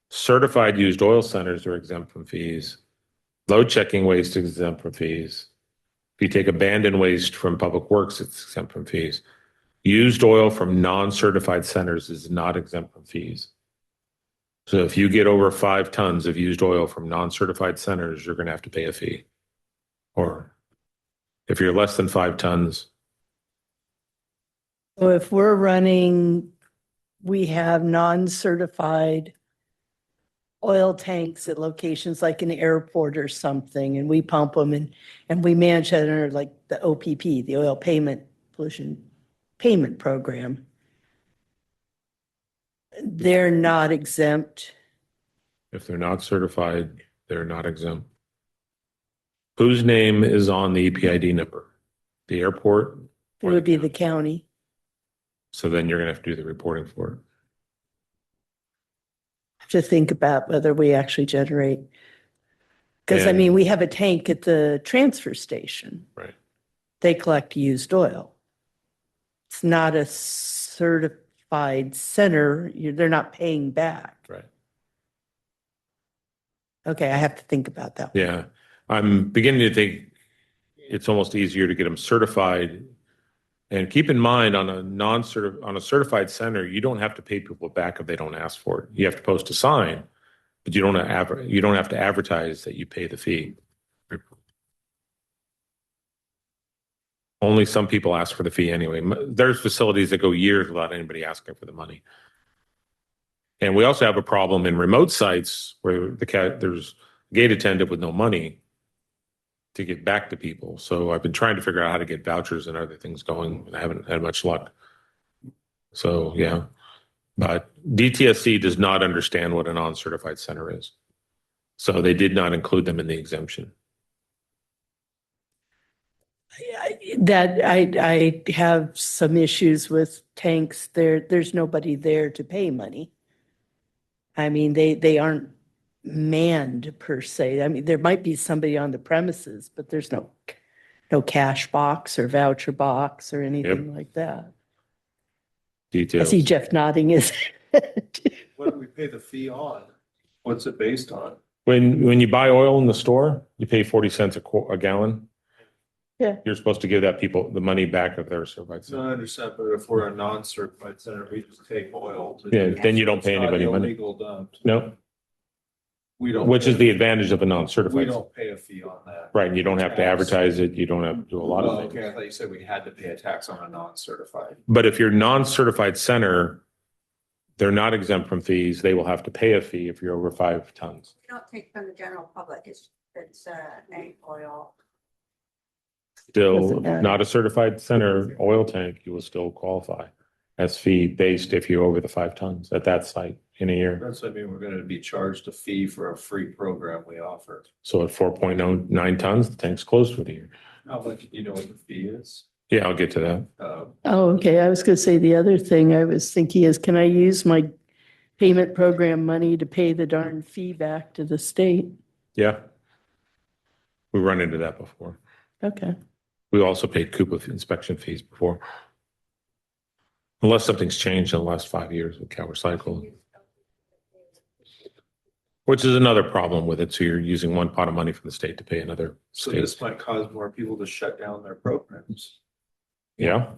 Certified used oil centers are exempt from fees. Load checking waste is exempt from fees. If you take abandoned waste from public works, it's exempt from fees. Used oil from non-certified centers is not exempt from fees. So if you get over 5 tons of used oil from non-certified centers, you're going to have to pay a fee. Or if you're less than 5 tons. So if we're running, we have non-certified oil tanks at locations like an airport or something, and we pump them and we manage that under like the OPP, the Oil Pollution Payment Program. They're not exempt. If they're not certified, they're not exempt. Whose name is on the EPID number? The airport? It would be the county. So then you're going to have to do the reporting for it. To think about whether we actually generate. Because I mean, we have a tank at the transfer station. Right. They collect used oil. It's not a certified center. They're not paying back. Right. Okay, I have to think about that. Yeah. I'm beginning to think it's almost easier to get them certified. And keep in mind, on a certified center, you don't have to pay people back if they don't ask for it. You have to post a sign, but you don't have to advertise that you pay the fee. Only some people ask for the fee anyway. There's facilities that go years without anybody asking for the money. And we also have a problem in remote sites where there's a gate attendant with no money to get back to people. So I've been trying to figure out how to get vouchers and other things going, and I haven't had much luck. So, yeah. But DTSC does not understand what a non-certified center is. So they did not include them in the exemption. I have some issues with tanks. There's nobody there to pay money. I mean, they aren't manned per se. I mean, there might be somebody on the premises, but there's no cash box or voucher box or anything like that. I Details. see Jeff nodding his head. What do we pay the fee on? What's it based on? When you buy oil in the store, you pay 40 cents a gallon. Yeah. You're supposed to give that people the money back if they're certified. So I understand, but if we're a non-certified center, we just take oil. Yeah, then you don't pay It's not anybody money. illegal dump. No, We don't. which pay- is the advantage of a We non-certified. don't pay a fee on that. Right, and you don't have to advertise it. You don't have to do a lot Oh, of okay, things. I thought you said we had to pay a tax on a non-certified. But if you're non-certified center, they're not exempt from fees. They will have to pay a fee if you're over 5 tons. We don't take from the general public, it's egg oil. Still Doesn't matter. not a certified center oil tank, you will still qualify as fee based if you're over the 5 tons at that site in a year. That's what I mean, we're gonna be charged a fee for a free program we offer. So at 4.09 tons, the tank's closed for the year. How much, do you know what the fee is? Yeah, I'll get to that. Oh, okay. I was going to say the other thing I was thinking is, can I use my payment program money to pay the darn fee back to the state? Yeah. We run into that before. Okay. We also paid Coupa inspection fees before. Unless something's changed in the last 5 years with Cal Recycle, which is another problem with it. So you're using one pot of money from the state to pay another So state. this might cause more people to shut down their programs. Yeah.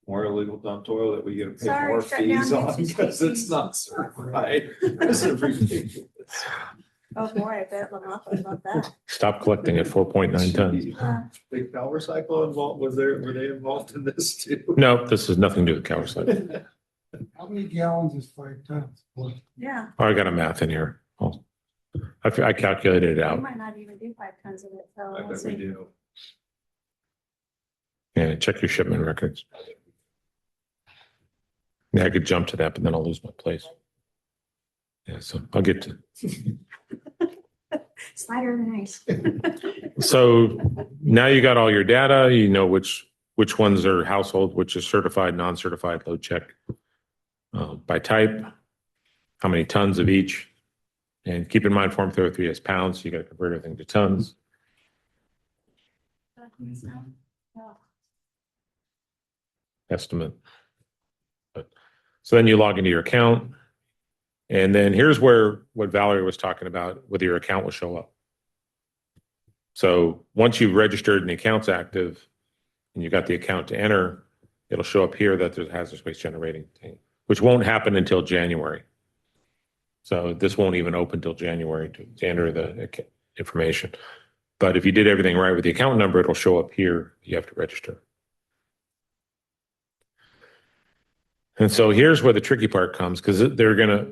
More illegal dumped oil that we get to pay Sorry, more shut down fees on usage because it's fees. not certified. This is ridiculous. Oh, boy, I bet Lamont would love that. Stop collecting at 4.9 tons. Big Cal Recycle involved, were they involved in this too? No, this has nothing to do with Cal Recycle. How many gallons is 5 tons? Yeah, Oh, I got a math in here. I calculated it we out. might not even do 5 tons of it, so I we'll bet we see. do. Yeah, check your shipment records. Yeah, I could jump to that, but then I'll lose my place. Yeah, so I'll get to. Slider than ice. So now you got all your data, you know which ones are household, which is certified, non-certified, load check. By type, how many tons of each. And keep in mind, Form 303 is pounds, so you got to convert everything to tons. Estimate. So then you log into your account. And then here's where what Valerie was talking about, whether your account will show up. So once you've registered and the account's active and you got the account to enter, it'll show up here that there's a hazardous waste generating tank, which won't happen until January. So this won't even open till January to enter the information. But if you did everything right with the account number, it'll show up here. You have to register. And so here's where the tricky part comes, because they're going to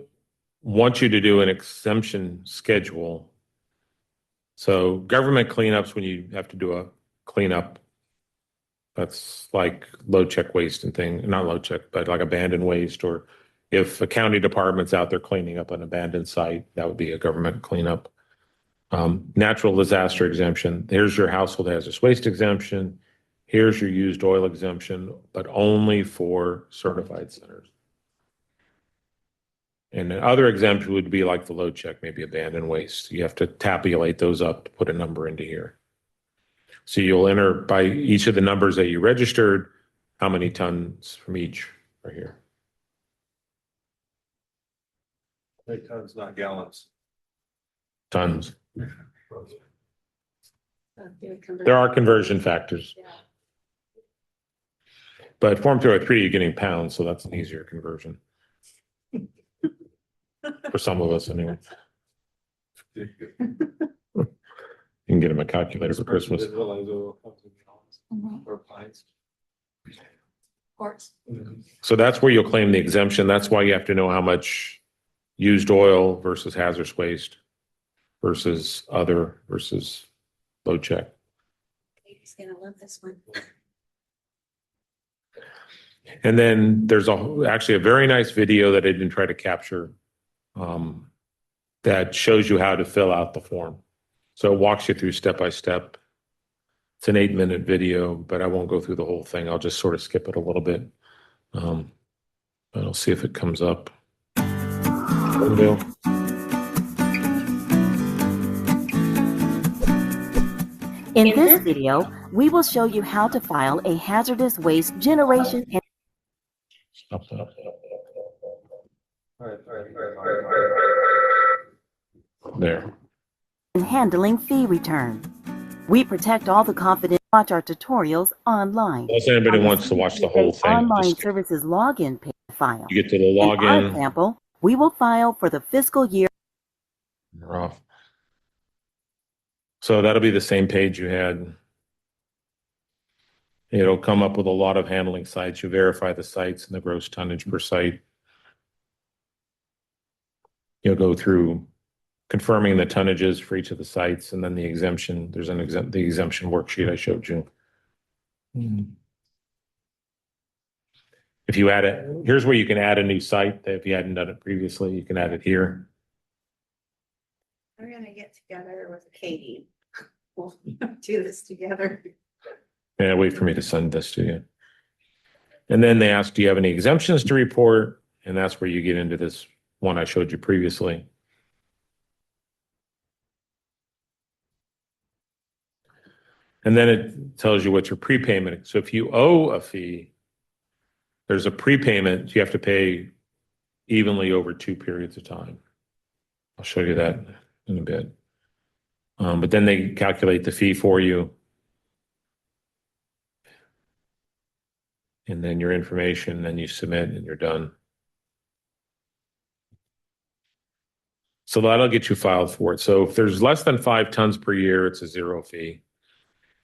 want you to do an exemption schedule. So government cleanups, when you have to do a cleanup, that's like load check waste and thing, not load check, but like abandoned waste, or if a county department's out there cleaning up an abandoned site, that would be a government cleanup. Natural disaster exemption, here's your household hazardous waste exemption. Here's your used oil exemption, but only for certified centers. And the other exemption would be like the load check, maybe abandoned waste. You have to tabulate those up to put a number into here. So you'll enter by each of the numbers that you registered, how many tons from each are here. Big tons, not gallons. Tons. There are conversion factors. Yeah. But Form 303, you're getting pounds, so that's an easier conversion. For some of us, anyway. You can get them a calculator for Christmas. Didn't realize oil comes in gallons Mhm. or pints. Quarts. So that's where you'll claim the exemption. That's why you have to know how much used oil versus hazardous waste versus other versus load check. He's gonna love this one. And then there's actually a very nice video that I didn't try to capture that shows you how to fill out the form. So it walks you through step by step. It's an 8-minute video, but I won't go through the whole thing. I'll just sort of skip it a little bit. I'll see if it comes up. Bill. In this video, we will show you how to file a hazardous waste generation Stop that. There. and handling fee return. We protect all the confidential. Watch our tutorials online. Unless anybody wants to watch the whole thing, Online just- services login page file. you get to the In our login. example, we will file for the fiscal year. You're off. So that'll be the same page you had. It'll come up with a lot of handling sites. You verify the sites and the gross tonnage per site. You'll go through confirming the tonnages for each of the sites and then the exemption. There's the exemption worksheet I showed you. If you add it, here's where you can add a new site. If you hadn't done it previously, you can add it here. We're gonna get together with Katie. We'll do this together. Yeah, wait for me to send this to you. And then they ask, do you have any exemptions to report? And that's where you get into this one I showed you previously. And then it tells you what's your prepayment. So if you owe a fee, there's a prepayment you have to pay evenly over 2 periods of time. I'll show you that in a bit. But then they calculate the fee for you. And then your information, then you submit and you're done. So that'll get you filed for it. So if there's less than 5 tons per year, it's a 0 fee.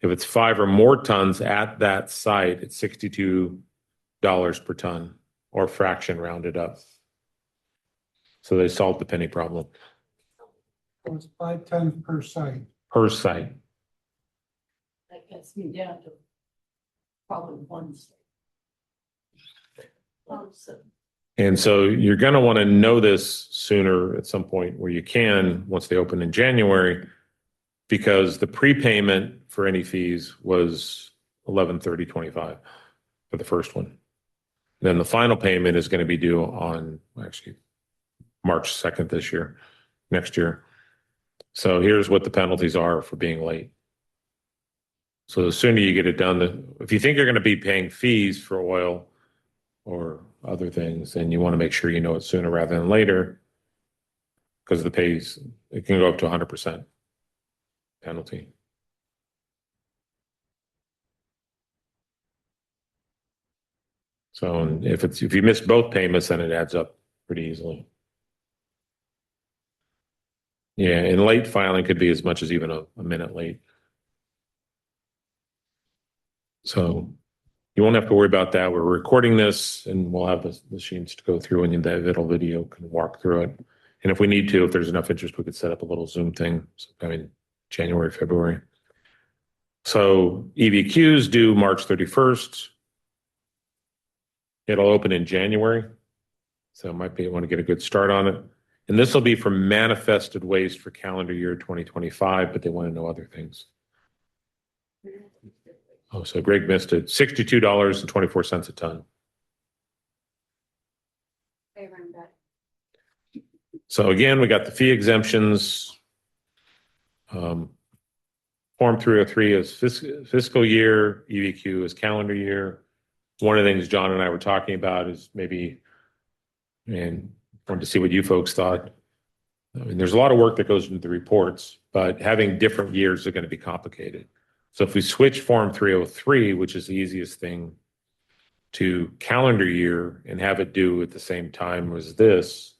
If it's 5 or more tons at that site, it's $62 per ton or fraction rounded up. So they solved the penny problem So it's 5 tons per site. per site. That gets me down to probably one state. And so you're going to want to know this sooner at some point where you can, once they open in January, because the prepayment for any fees was $1130.25 for the first one. Then the final payment is going to be due on actually March 2nd this year, next year. So here's what the penalties are for being late. So the sooner you get it done, if you think you're going to be paying fees for oil or other things, then you want to make sure you know it sooner rather than later, because the pays, it can go up to 100% penalty. So if you miss both payments, then it adds up pretty easily. Yeah, and late filing could be as much as even a minute late. So you won't have to worry about that. We're recording this and we'll have the sheets to go through and that little video can walk through it. And if we need to, if there's enough interest, we could set up a little Zoom thing. I mean, January, February. So eVQs due March 31st. It'll open in January. So might be want to get a good start on it. And this will be for manifested waste for calendar year 2025, but they want to know other things. Oh, so Greg missed it. $62.24 a ton. So again, we got the fee exemptions. Form 303 is fiscal year, eVQ is calendar year. One of the things John and I were talking about is maybe, and wanted to see what you folks thought. I mean, there's a lot of work that goes into the reports, but having different years are going to be complicated. So if we switch Form 303, which is the easiest thing, to calendar year and have it due at the same time as this,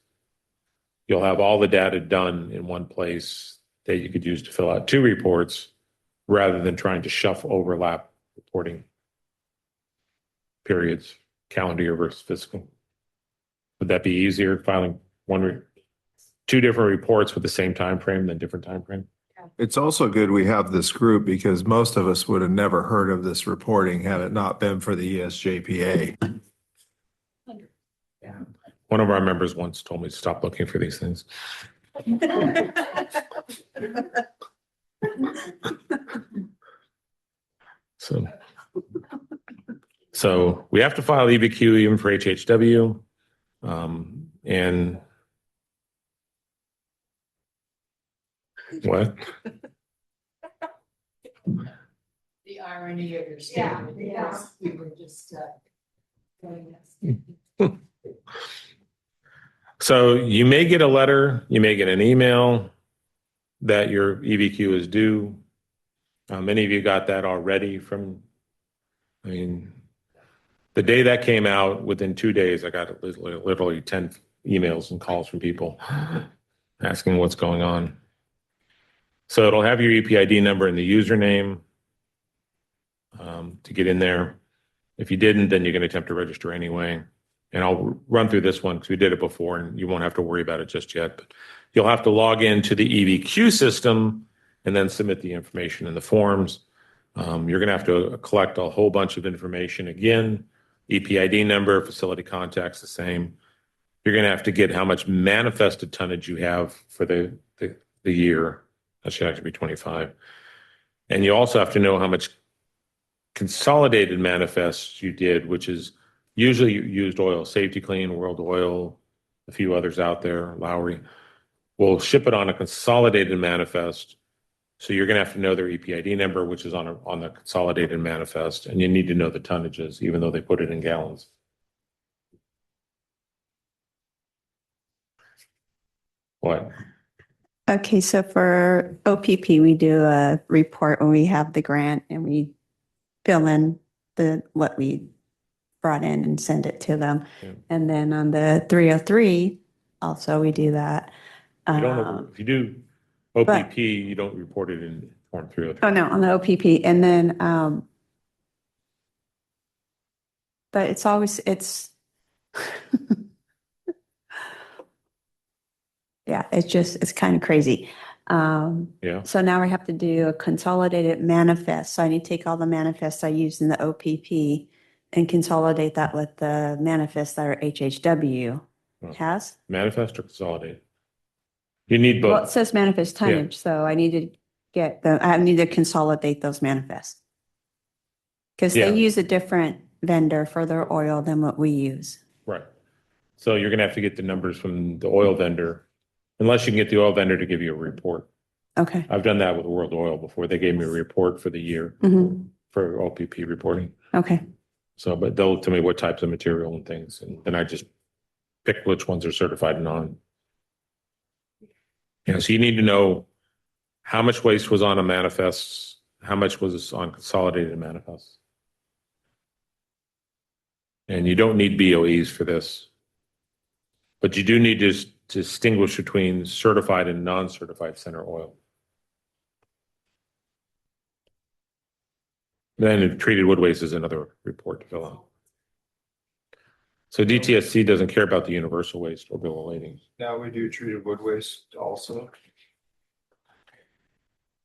you'll have all the data done in one place that you could use to fill out 2 reports rather than trying to shuffle overlap reporting periods, calendar year versus fiscal. Would that be easier filing 2 different reports with the same time frame than different time frame? It's also good we have this group because most of us would have never heard of this reporting had it not been for the E ESJPA. One of our members once told me to stop looking for these things. So we have to file eVQ even for HHW. And what? The irony of your statement. Yeah. We were just, doing this. So you may get a letter, you may get an email that your eVQ is due. Many of you got that already the day that came out, within 2 days, I got literally 10 emails and calls from people asking what's going on. So it'll have your EPID number and the username to get in there. If you didn't, then you can attempt to register anyway. And I'll run through this one because we did it before and you won't have to worry about it just yet. But you'll have to log into the eVQ system and then submit the information in the forms. You're going to have to collect a whole bunch of information again. EPID number, facility contacts, the same. You're going to have to get how much manifested tonnage you have for the year. That should actually be 25. And you also have to know how much consolidated manifests you did, which is usually used oil, Safety Clean, World Oil, a few others out there, Lowry. We'll ship it on a consolidated manifest. So you're going to have to know their EPID number, which is on the consolidated manifest, and you need to know the tonnages, even though they put it in gallons. What? Okay, so for OPP, we do a report when we have the grant and we fill in what we brought in and send it to them. Yeah. And then on the 303, also we do that. You don't, if you do OPP, you don't report it in Form 303. Oh, no, on the OPP. And then, but it's yeah, it's kind of crazy. Yeah. So now we have to do a consolidated manifest. So I need to take all the manifests I used in the OPP and consolidate that with the manifests that our HHW has. Manifest or consolidate? You need Well, it both. says manifest tonnage, so I need to I need to consolidate those manifests. Because Yeah. they use a different vendor for their oil than what we use. Right. So you're going to have to get the numbers from the oil vendor, unless you can get the oil vendor to give you a report. Okay. I've done that with World Oil before. They gave me a report for the year Mhm. for OPP reporting. Okay. So, but they'll tell me what types of material and things, and then I just pick which ones are certified and non. So you need to know how much waste was on a manifest, how much was on consolidated manifests. And you don't need BOEs for this, but you do need to distinguish between certified and non-certified center oil. Then treated wood waste is another report to fill out. So DTSC doesn't care about the universal waste or bill of lading. Now we do treated wood waste also.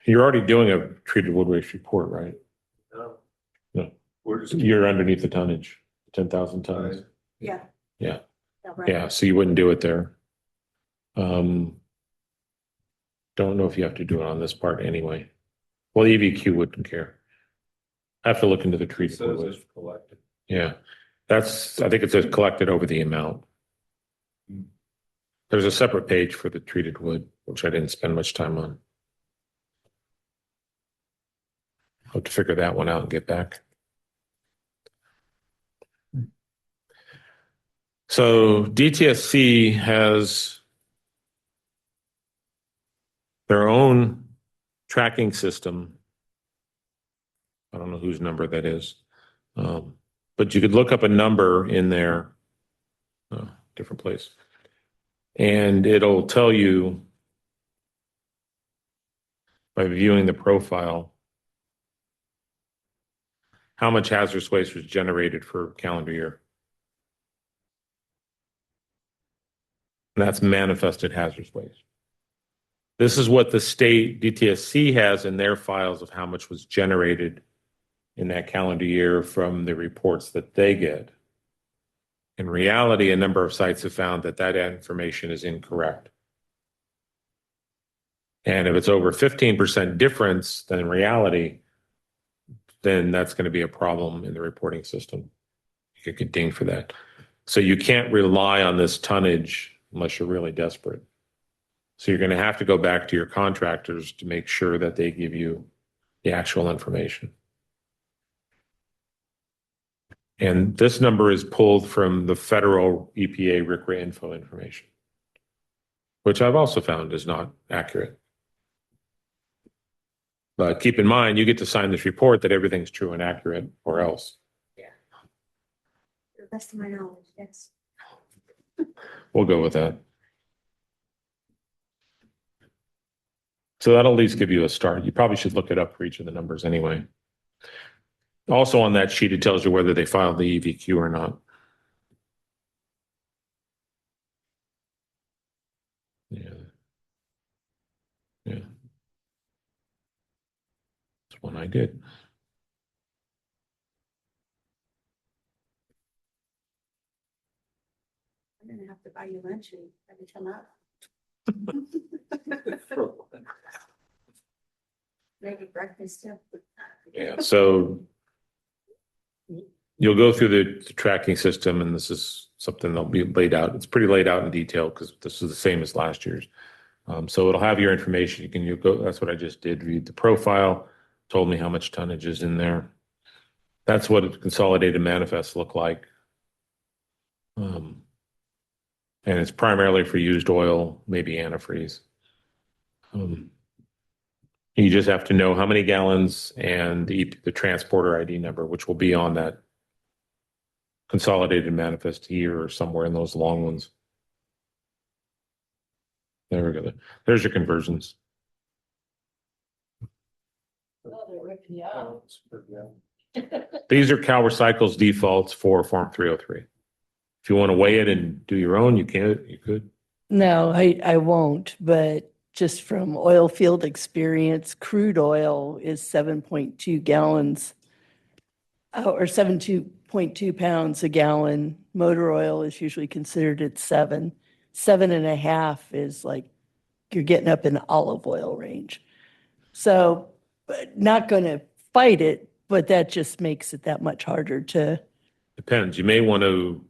You're already doing a treated wood waste report, right? No. No. We're just. You're underneath the tonnage, 10,000 tons. Yeah. Yeah. Right. Yeah, so you wouldn't do it there. Don't know if you have to do it on this part anyway. Well, EVQ wouldn't care. I have to look into the treated wood waste. Collected. Yeah, I think it says collected over the amount. There's a separate page for the treated wood, which I didn't spend much time on. I'll have to figure that one out and get back. So DTSC has their own tracking system. I don't know whose number that is. But you could look up a number in there, different place, and it'll tell you by viewing the profile how much hazardous waste was generated for calendar year. And that's manifested hazardous waste. This is what the state DTSC has in their files of how much was generated in that calendar year from the reports that they get. In reality, a number of sites have found that that information is incorrect. And if it's over 15% difference than in reality, then that's going to be a problem in the reporting system. You could get dinged for that. So you can't rely on this tonnage unless you're really desperate. So you're going to have to go back to your contractors to make sure that they give you the actual information. And this number is pulled from the federal EPA RCRA info information, which I've also found is not accurate. But keep in mind, you get to sign this report that everything's true and accurate, or else. To the best of my knowledge, yes. We'll go with that. So that'll at least give you a start. You probably should look it up for each of the numbers anyway. Also on that sheet, it tells you whether they filed the eVQ or not. Yeah. Yeah. That's one I did. I'm gonna have to buy you lunch and have you come up. Maybe breakfast too. Yeah, so you'll go through the tracking system, and this is something that'll be laid out. It's pretty laid out in detail because this is the same as last year's. So it'll have your information. You go. That's what I just did. Read the profile. Told me how much tonnage is in there. That's what a consolidated manifests look like. And it's primarily for used oil, maybe antifreeze. You just have to know how many gallons and the transporter ID number, which will be on that consolidated manifest here or somewhere in those long ones. There we go. There's your conversions. These are Cal Recycle's defaults for Form 303. If you want to weigh it and do your own, you can. You could. No, I won't, but just from oil field experience, crude oil is 7.2 gallons or 7.2 pounds a gallon. Motor oil is usually considered at 7. 7.5 is like you're getting up in the olive oil range. So, but not going to fight it, but that just makes it that much harder to. Depends. You may want to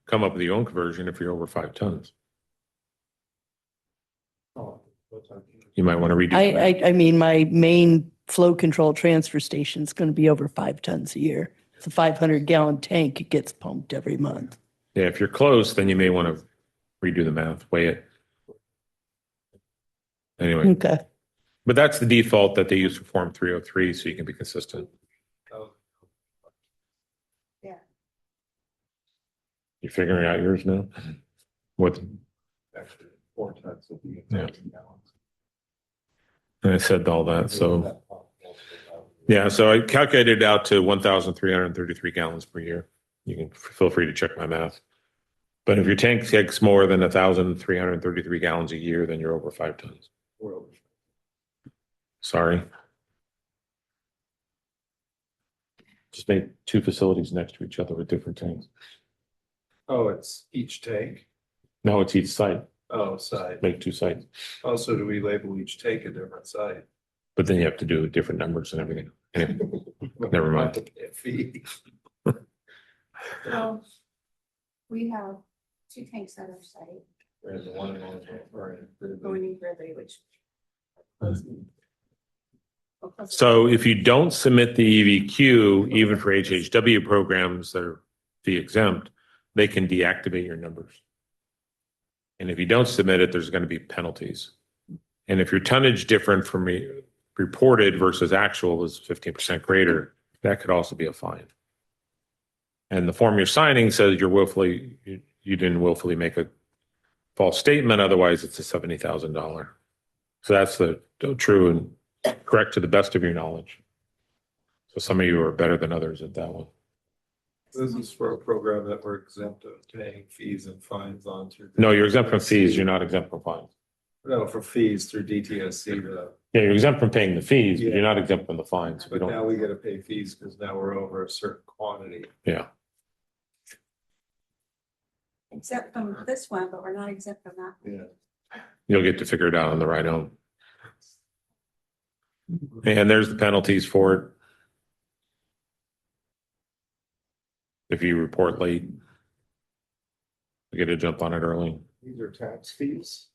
come up with your own conversion if you're over 5 tons. You might want to redo. I mean, my main flow control transfer station is going to be over 5 tons a year. It's a 500-gallon tank. It gets pumped every month. Yeah, if you're close, then you may want to redo the math, weigh it. Anyway, Okay. but that's the default that they use for Form 303, so you can be consistent. Yeah. You're figuring out yours now? What? Actually, 4 tons would be Yeah. 1,000 gallons. And I said all that, so. Yeah, so I calculated it out to 1,333 gallons per year. You can feel free to check my math. But if your tank takes more than 1,333 gallons a year, then you're over 5 tons. Sorry. Just make 2 facilities next to each other with different tanks. Oh, it's each tank? No, it's each site. Oh, side. Make 2 sites. Also, do we label each tank a different site? But then you have to do different numbers and everything. Anyway, never mind. Fee. Well, we have 2 tanks at our site There's the one going in Ridley, which. So if you don't submit the EVQ, even for HHW programs that are fee exempt, they can deactivate your numbers. And if you don't submit it, there's going to be penalties. And if your tonnage different from reported versus actual is 15% greater, that could also be a fine. And the form you're signing says you didn't willfully make a false statement. Otherwise, it's a $70,000. So that's the true and correct to the best of your knowledge. So some of you are better than others at that one. This is for a program that we're exempt of paying fees and fines on. No, you're exempt from fees. You're not exempt from fines. No, for fees through DTSC, Yeah, you're exempt from paying the fees, but Yeah. you're not exempt from the fines. We but now don't, we gotta pay fees because now we're over a certain quantity. yeah. Except from this one, but we're not exempt from that. Yeah. You'll get to figure it out on the ride home. And there's the penalties for it. If you report late, you get a jump on it early. These are tax fees.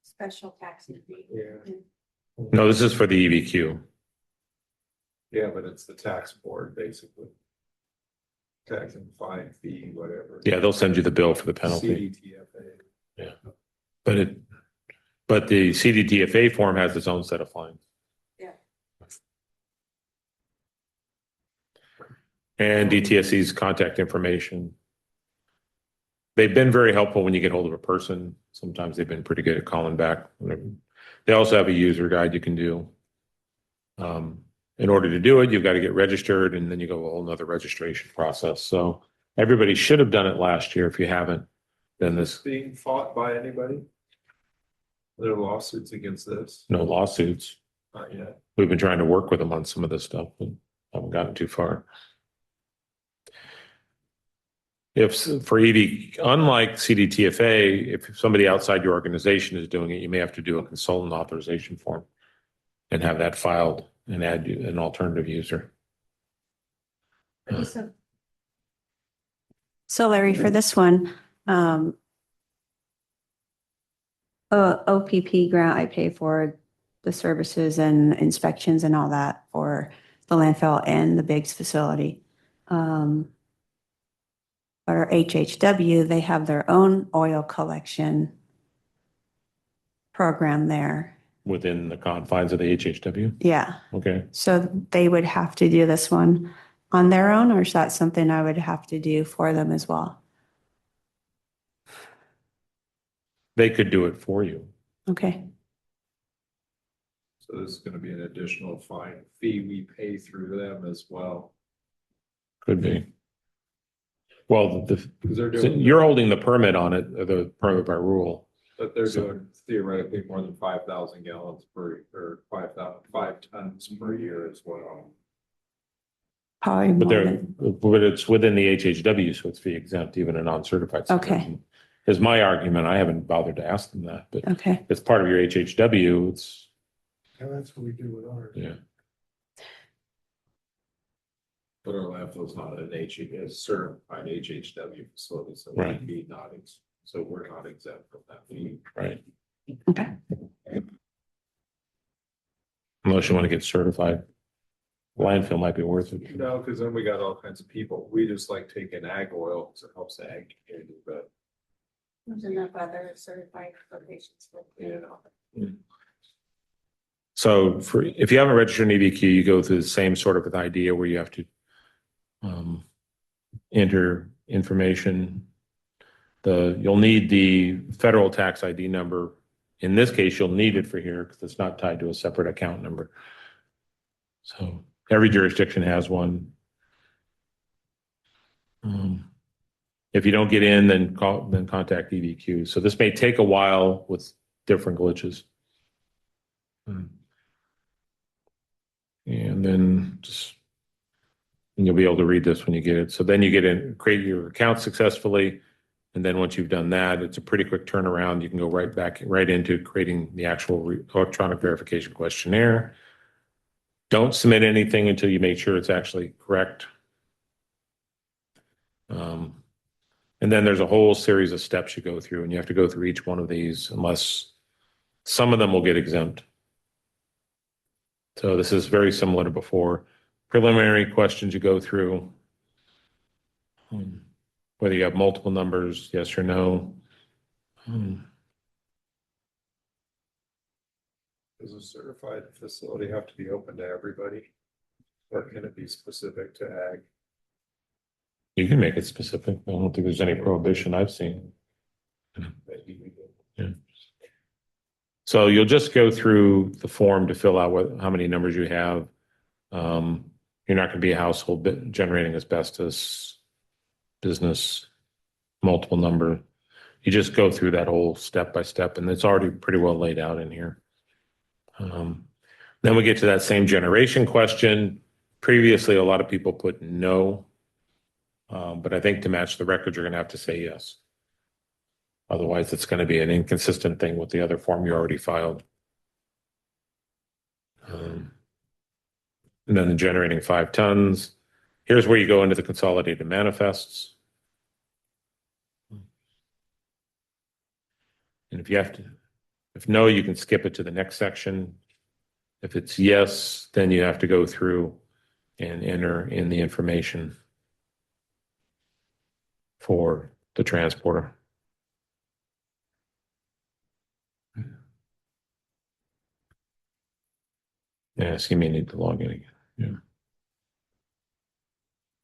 Special taxing fee. Yeah. No, this is for the EVQ. Yeah, but it's the tax board, basically. Tax and fine fee, whatever. Yeah, they'll send you the bill for the penalty. CDTFA. But the CDTFA form has its own set of fines. Yeah. And DTSC's contact information. They've been very helpful when you get hold of a person. Sometimes they've been pretty good at calling back. They also have a user guide you can do. In order to do it, you've got to get registered, and then you go a whole nother registration process. So everybody should have done it last year. If you haven't, then this, Being fought by anybody? There are lawsuits against this? no lawsuits. Not yet. We've been trying to work with them on some of this stuff, but haven't gotten too far. If for EV, unlike CDTFA, if somebody outside your organization is doing it, you may have to do a consultant authorization form and have that filed and add an alternative user. So Larry, for this one, OPP grant, I pay for the services and inspections and all that for the landfill and the Biggs facility. Or HHW, they have their own oil collection program there. Within the confines of the HHW? Yeah. Okay. So they would have to do this one on their own, or is that something I would have to do for them as well? They could do it for you. Okay. So this is gonna be an additional fine fee we pay through them as well. Could be. Well, Because they're doing, you're holding the permit on it, the permit by rule. but they're doing theoretically more than 5,000 gallons or 5 tons per year as well. Probably But more they're, than, but it's within the HHW, so it's fee exempt, even a non-certified. Okay. subdivision. Is my argument. I haven't bothered to ask them that, but okay. it's part of your HHW. It's, Yeah, that's what we do with ours. yeah. But our landfill's not an certified HHW facility, so Right. we'd be not, so we're not exempt from that fee. Right. Okay. Unless you want to get certified. Landfill might be worth it. No, because then we got all kinds of people. We just like taking ag oil because it helps the ag community, but There's enough other certified locations. yeah. So for, if you haven't registered an EVQ, you go through the same sort of idea where you have to enter information. You'll need the federal tax ID number. In this case, you'll need it for here because it's not tied to a separate account number. So every jurisdiction has one. If you don't get in, then contact EVQ. So this may take a while with different glitches. And then and you'll be able to read this when you get it. So then you get in, create your account successfully. And then once you've done that, it's a pretty quick turnaround. You can go right into creating the actual electronic verification questionnaire. Don't submit anything until you make sure it's actually correct. And then there's a whole series of steps you go through, and you have to go through each one of these unless some of them will get exempt. So this is very similar to before. Preliminary questions you go through. Whether you have multiple numbers, yes or no. Does a certified facility have to be open to everybody? Or can it be specific to ag? You can make it specific. I don't think there's any prohibition I've seen. Maybe we do. Yeah. So you'll just go through the form to fill out how many numbers you have. You're not going to be a household generating asbestos business, multiple number. You just go through that whole step by step, and it's already pretty well laid out in here. Then we get to that same generation question. Previously, a lot of people put no, but I think to match the record, you're going to have to say yes. Otherwise, it's going to be an inconsistent thing with the other form you already filed. And then the generating 5 tons. Here's where you go into the consolidated manifests. And if no, you can skip it to the next section. If it's yes, then you have to go through and enter in the information for the transporter. Yeah, so you may need to log in again. Yeah.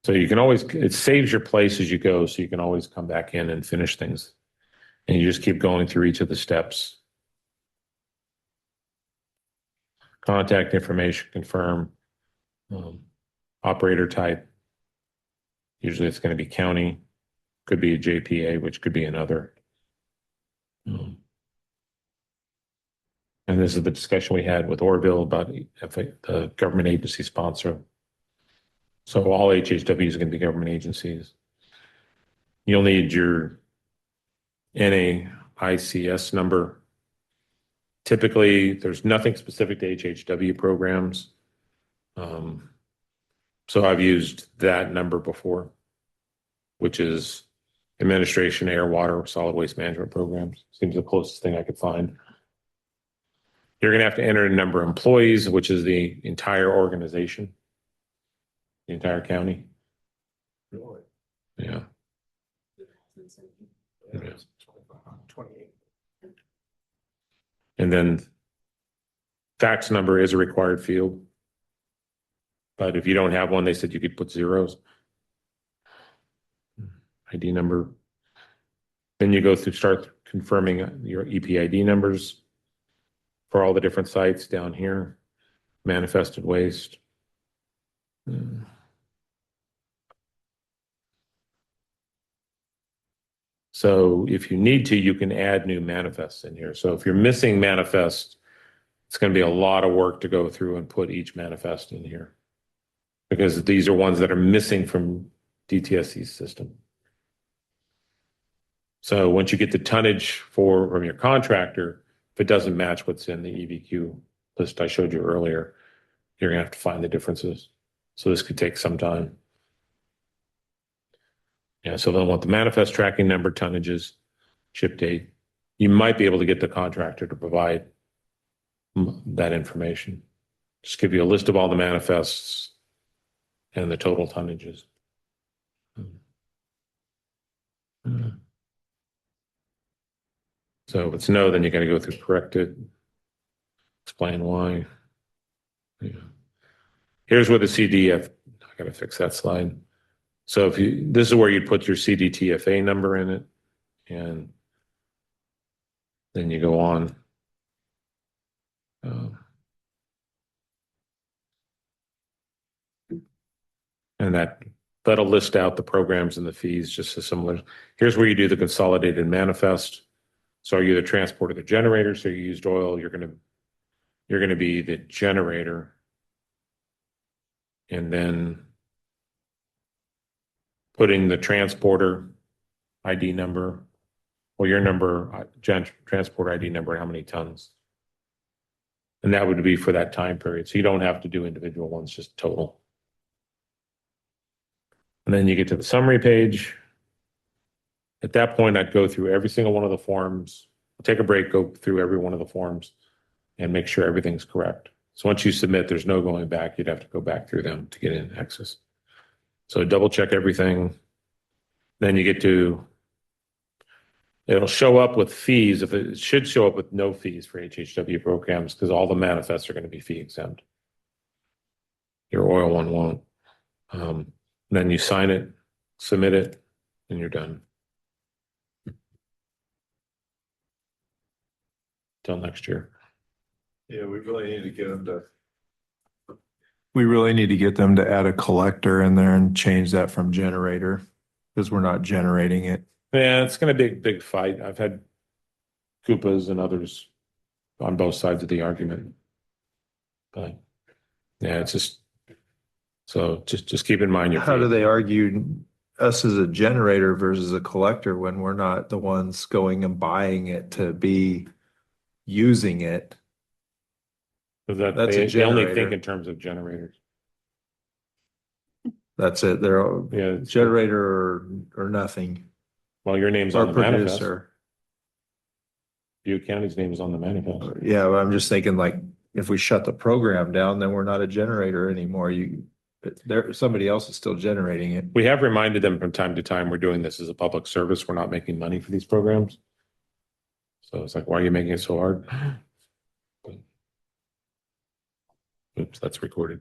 So you can always, it saves your place as you go, so you can always come back in and finish things. And you just keep going through each of the steps. Contact information, confirm, operator type. Usually it's going to be county, could be a JPA, which could be another. And this is the discussion we had with Orville about the government agency sponsor. So all HHWs are going to be government agencies. You'll need your NAICS number. Typically, there's nothing specific to HHW programs. So I've used that number before, which is Administration, Air, Water, Solid Waste Management Programs. Seems the closest thing I could find. You're going to have to enter a number of employees, which is the entire organization, the entire county. Really? Yeah. Yeah. 28. And then fax number is a required field. But if you don't have one, they said you could put zeros. ID number. Then you go through, start confirming your EPID numbers for all the different sites down here. Manifested waste. So if you need to, you can add new manifests in here. So if you're missing manifests, it's going to be a lot of work to go through and put each manifest in here, because these are ones that are missing from DTSC's system. So once you get the tonnage from your contractor, if it doesn't match what's in the eVQ list I showed you earlier, you're going to have to find the differences. So this could take some time. Yeah, so they'll want the manifest tracking number, tonnages, ship date. You might be able to get the contractor to provide that information. Just give you a list of all the manifests and the total tonnages. So if it's no, then you got to go through corrected, explain why. Yeah. Here's where the CDF, I got to fix that slide. So if this is where you'd put your CDTFA number in it, and then you go on. And that'll list out the programs and the fees, just as similar. Here's where you do the consolidated manifest. So are you the transport or the generator? So you used oil, you're going to be the generator. And then putting the transporter ID number, or your number, transport ID number, how many tons. And that would be for that time period. So you don't have to do individual ones, just total. And then you get to the summary page. At that point, I'd go through every single one of the forms, take a break, go through every one of the forms and make sure everything's correct. So once you submit, there's no going back. You'd have to go back through them to get in access. So double check everything. Then you get to, it'll show up with fees. If it should show up with no fees for HHW programs, because all the manifests are going to be fee exempt. Your oil one won't. Then you sign it, submit it, and you're done. Till next year. Yeah, we really need to get them to. We really need to get them to add a collector in there and change that from generator, because we're not generating it. Yeah, it's going to be a big fight. I've had Koopas and others on both sides of the argument. But yeah, it's just, so just keep in mind your How do fee. they argue us as a generator versus a collector when we're not the ones going and buying it to be using it? That That's a they only think generator. in terms of generators. That's it. They're a Yeah. generator or nothing, Well, your name's or on the manifest. producer. Butte County's name is on the manifest. Yeah, but I'm just thinking like, if we shut the program down, then we're not a generator anymore. Somebody else is still generating it. We have reminded them from time to time, we're doing this as a public service. We're not making money for these programs. So it's like, why are you making it so hard? Oops, that's recorded.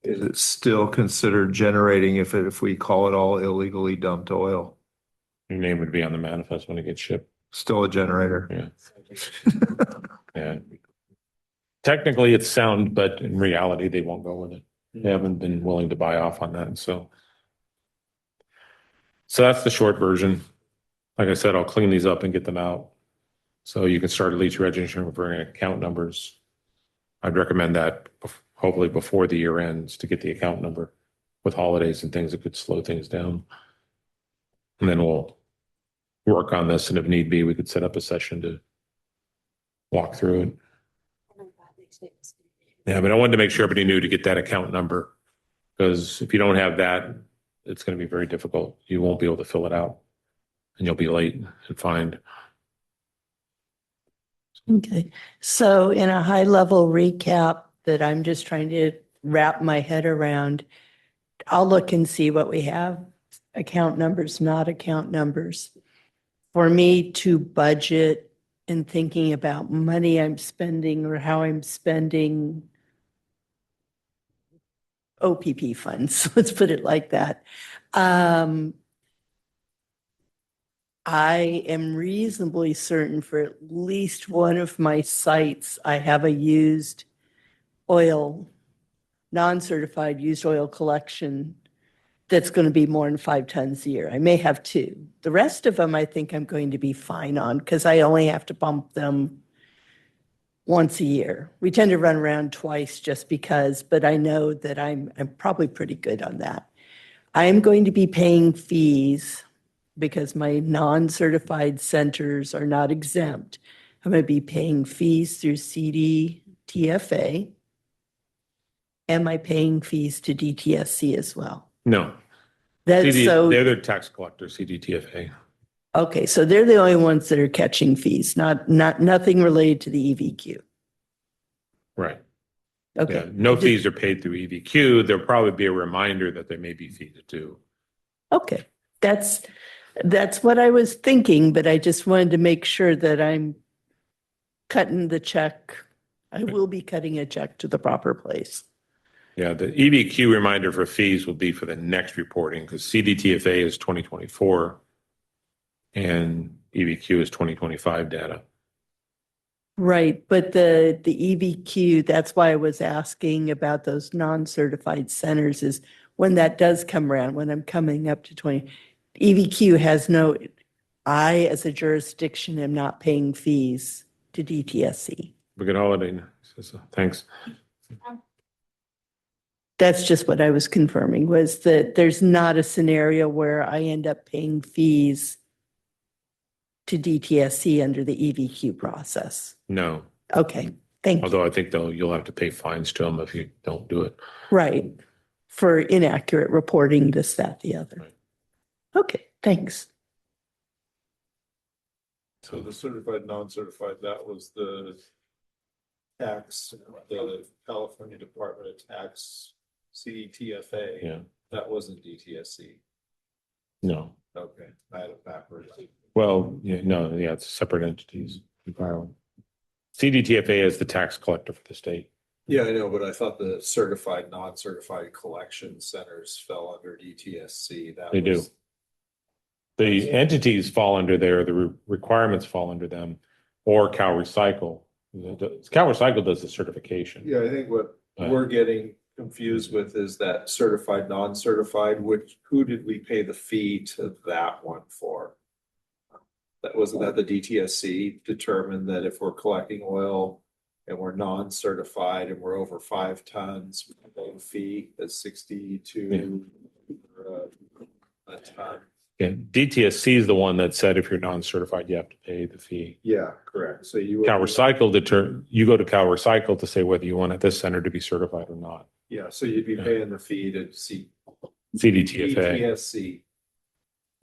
Is it still considered generating if we call it all illegally dumped oil? Your name would be on the manifest when it gets shipped. Still a generator? Yeah. Yeah. Technically it's sound, but in reality, they won't go with it. They haven't been willing to buy off on that. So that's the short version. Like I said, I'll clean these up and get them out. So you can start at least registering for account numbers. I'd recommend that hopefully before the year ends to get the account number. With holidays and things, it could slow things down. And then we'll work on this, and if need be, we could set up a session to walk through it. Yeah, but I wanted to make sure everybody knew to get that account number, because if you don't have that, it's going to be very difficult. You won't be able to fill it out, and you'll be late and fined. Okay, so in a high level recap that I'm just trying to wrap my head around, I'll look and see what we have, account numbers, not account numbers. For me to budget and thinking about money I'm spending or how I'm spending OPP funds, let's put it like that. I am reasonably certain for at least one of my sites, I have a used oil, non-certified used oil collection that's going to be more than 5 tons a year. I may have 2. The rest of them, I think I'm going to be fine on because I only have to pump them once a year. We tend to run around twice just because, but I know that I'm probably pretty good on that. I am going to be paying fees because my non-certified centers are not exempt. I'm going to be paying fees through CDTFA. Am I paying fees to DTSC as well? No, That's so, they're the tax collector, CDTFA. okay, so they're the only ones that are catching fees, nothing related to the EVQ. Right. Okay. Yeah, no fees are paid through EVQ. There'll probably be a reminder that there may be fees too. Okay, that's what I was thinking, but I just wanted to make sure that I'm cutting the check. I will be cutting a check to the proper place. Yeah, the EVQ reminder for fees will be for the next reporting because CDTFA is 2024 and EVQ is 2025 data. Right, but the EVQ, that's why I was asking about those non-certified centers is when that does come around, when I'm coming up to 20, EVQ has no, I as a jurisdiction am not paying fees to DTSC. Good holiday. Thanks. That's just what I was confirming, was that there's not a scenario where I end up paying fees to DTSC under the EVQ process. No, Okay, thank you. although I think you'll have to pay fines to them if you don't do it. Right, for inaccurate reporting, this, that, the other. Right. Okay, thanks. So the certified, non-certified, that was the tax, the California Department of Tax, CDTFA. Yeah. That wasn't DTSC. No. Okay, I had it backwards. Well, yeah, no, yeah, it's separate entities. CDTFA is the tax collector for the state. Yeah, I know, but I thought the certified, non-certified collection centers fell under DTSC. They do. The entities fall under there, the requirements fall under them, or Cal Recycle. Cal Recycle does the certification. Yeah, I think what Right. we're getting confused with is that certified, non-certified, who did we pay the fee to that one for? Wasn't that the DTSC determined that if we're collecting oil and we're non-certified and we're over 5 tons, we pay a fee that's 62 a ton. Yeah, DTSC is the one that said if you're non-certified, you have to pay the fee. Yeah, correct. So you. Cal Recycle you go to Cal Recycle to say whether you want this center to be certified or not. Yeah, so you'd be paying the fee to see. CDTFA. DTSC.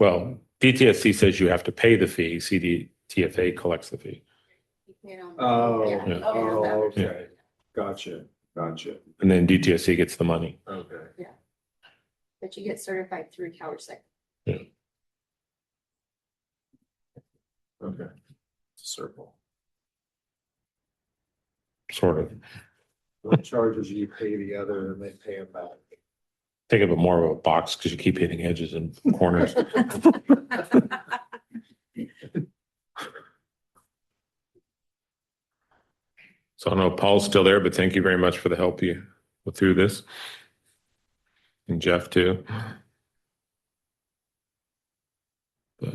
Well, DTSC says you have to pay the fee. CDTFA collects the fee. Oh, Yeah. okay. Gotcha. And then DTSC gets the money. Okay. But you get certified through Cal Recycle. Okay. Circle. Sort of. What charges you pay the other and they pay them back? Think of it more of a box because you keep hitting edges and corners. So I don't know if Paul's still there, but thank you very much for the help you went through this. And Jeff too. But,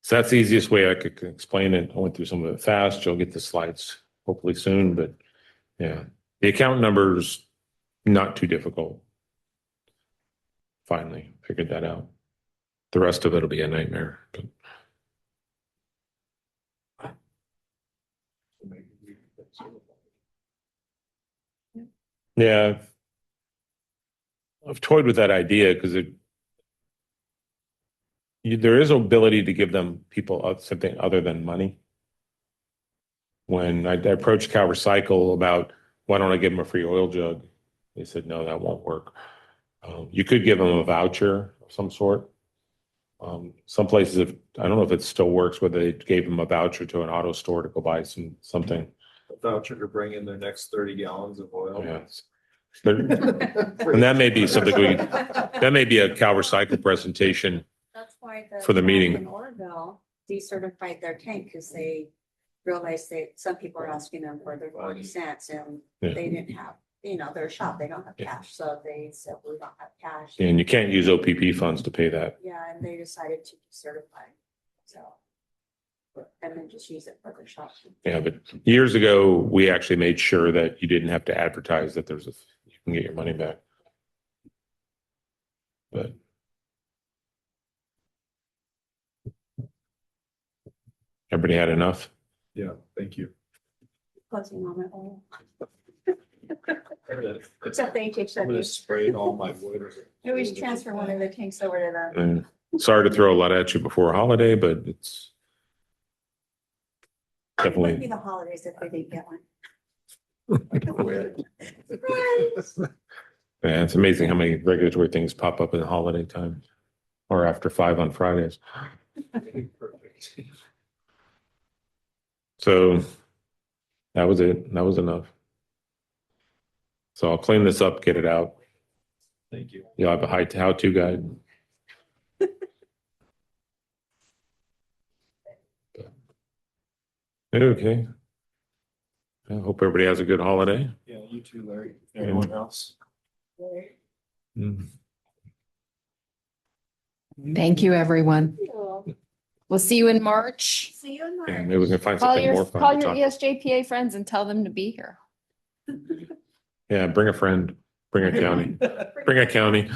so that's the easiest way I could explain it. I went through some of it fast. You'll get the slides hopefully soon, but yeah, the account number's not too difficult. Finally figured that out. The rest of it'll be a nightmare. But. Yeah, I've toyed with that idea because there is ability to give them people something other than money. When I approached Cal Recycle about why don't I give them a free oil jug, they said no, that won't work. You could give them a voucher of some sort. Some places, I don't know if it still works, whether they gave them a voucher to an auto store to go buy something. A voucher to bring in their next 30 gallons of oil. Yes. And that may be something that may be a Cal Recycle presentation. That's why For the meeting. In Orville decertified their tank because they realized that some people are asking them for their 40 cents and Yeah. they didn't have, they're a shop, they don't have Yeah. cash. So they said, we don't have cash. And you can't use OPP funds to pay that. Yeah, and they decided to decertify. So, and then just use it for their shop. Yeah, but years ago, we actually made sure that you didn't have to advertise that you can get your money back. But everybody had enough? Yeah, thank you. Closing on it all. Except Except the I'm gonna HHW. spray all my wood. We always transfer one of the tanks over to them. And sorry to throw a lot at you before a holiday, but it's It wouldn't be definitely, the holidays if we didn't get one. yeah, it's amazing how many regulatory things pop up in the holiday time or after 5 on Fridays. So that was it. That was enough. So I'll clean this up, get it out. Thank you. You'll have a how-to guide. Okay. I hope everybody has a good holiday. Yeah, you too, Larry. Anyone else? Mm. Thank you, everyone. We'll see you in March. See you in Yeah, March. maybe we can find Call something more your, fun call to your talk. ESJPA friends and tell them to be here. Yeah, bring a friend, bring a county, bring a county.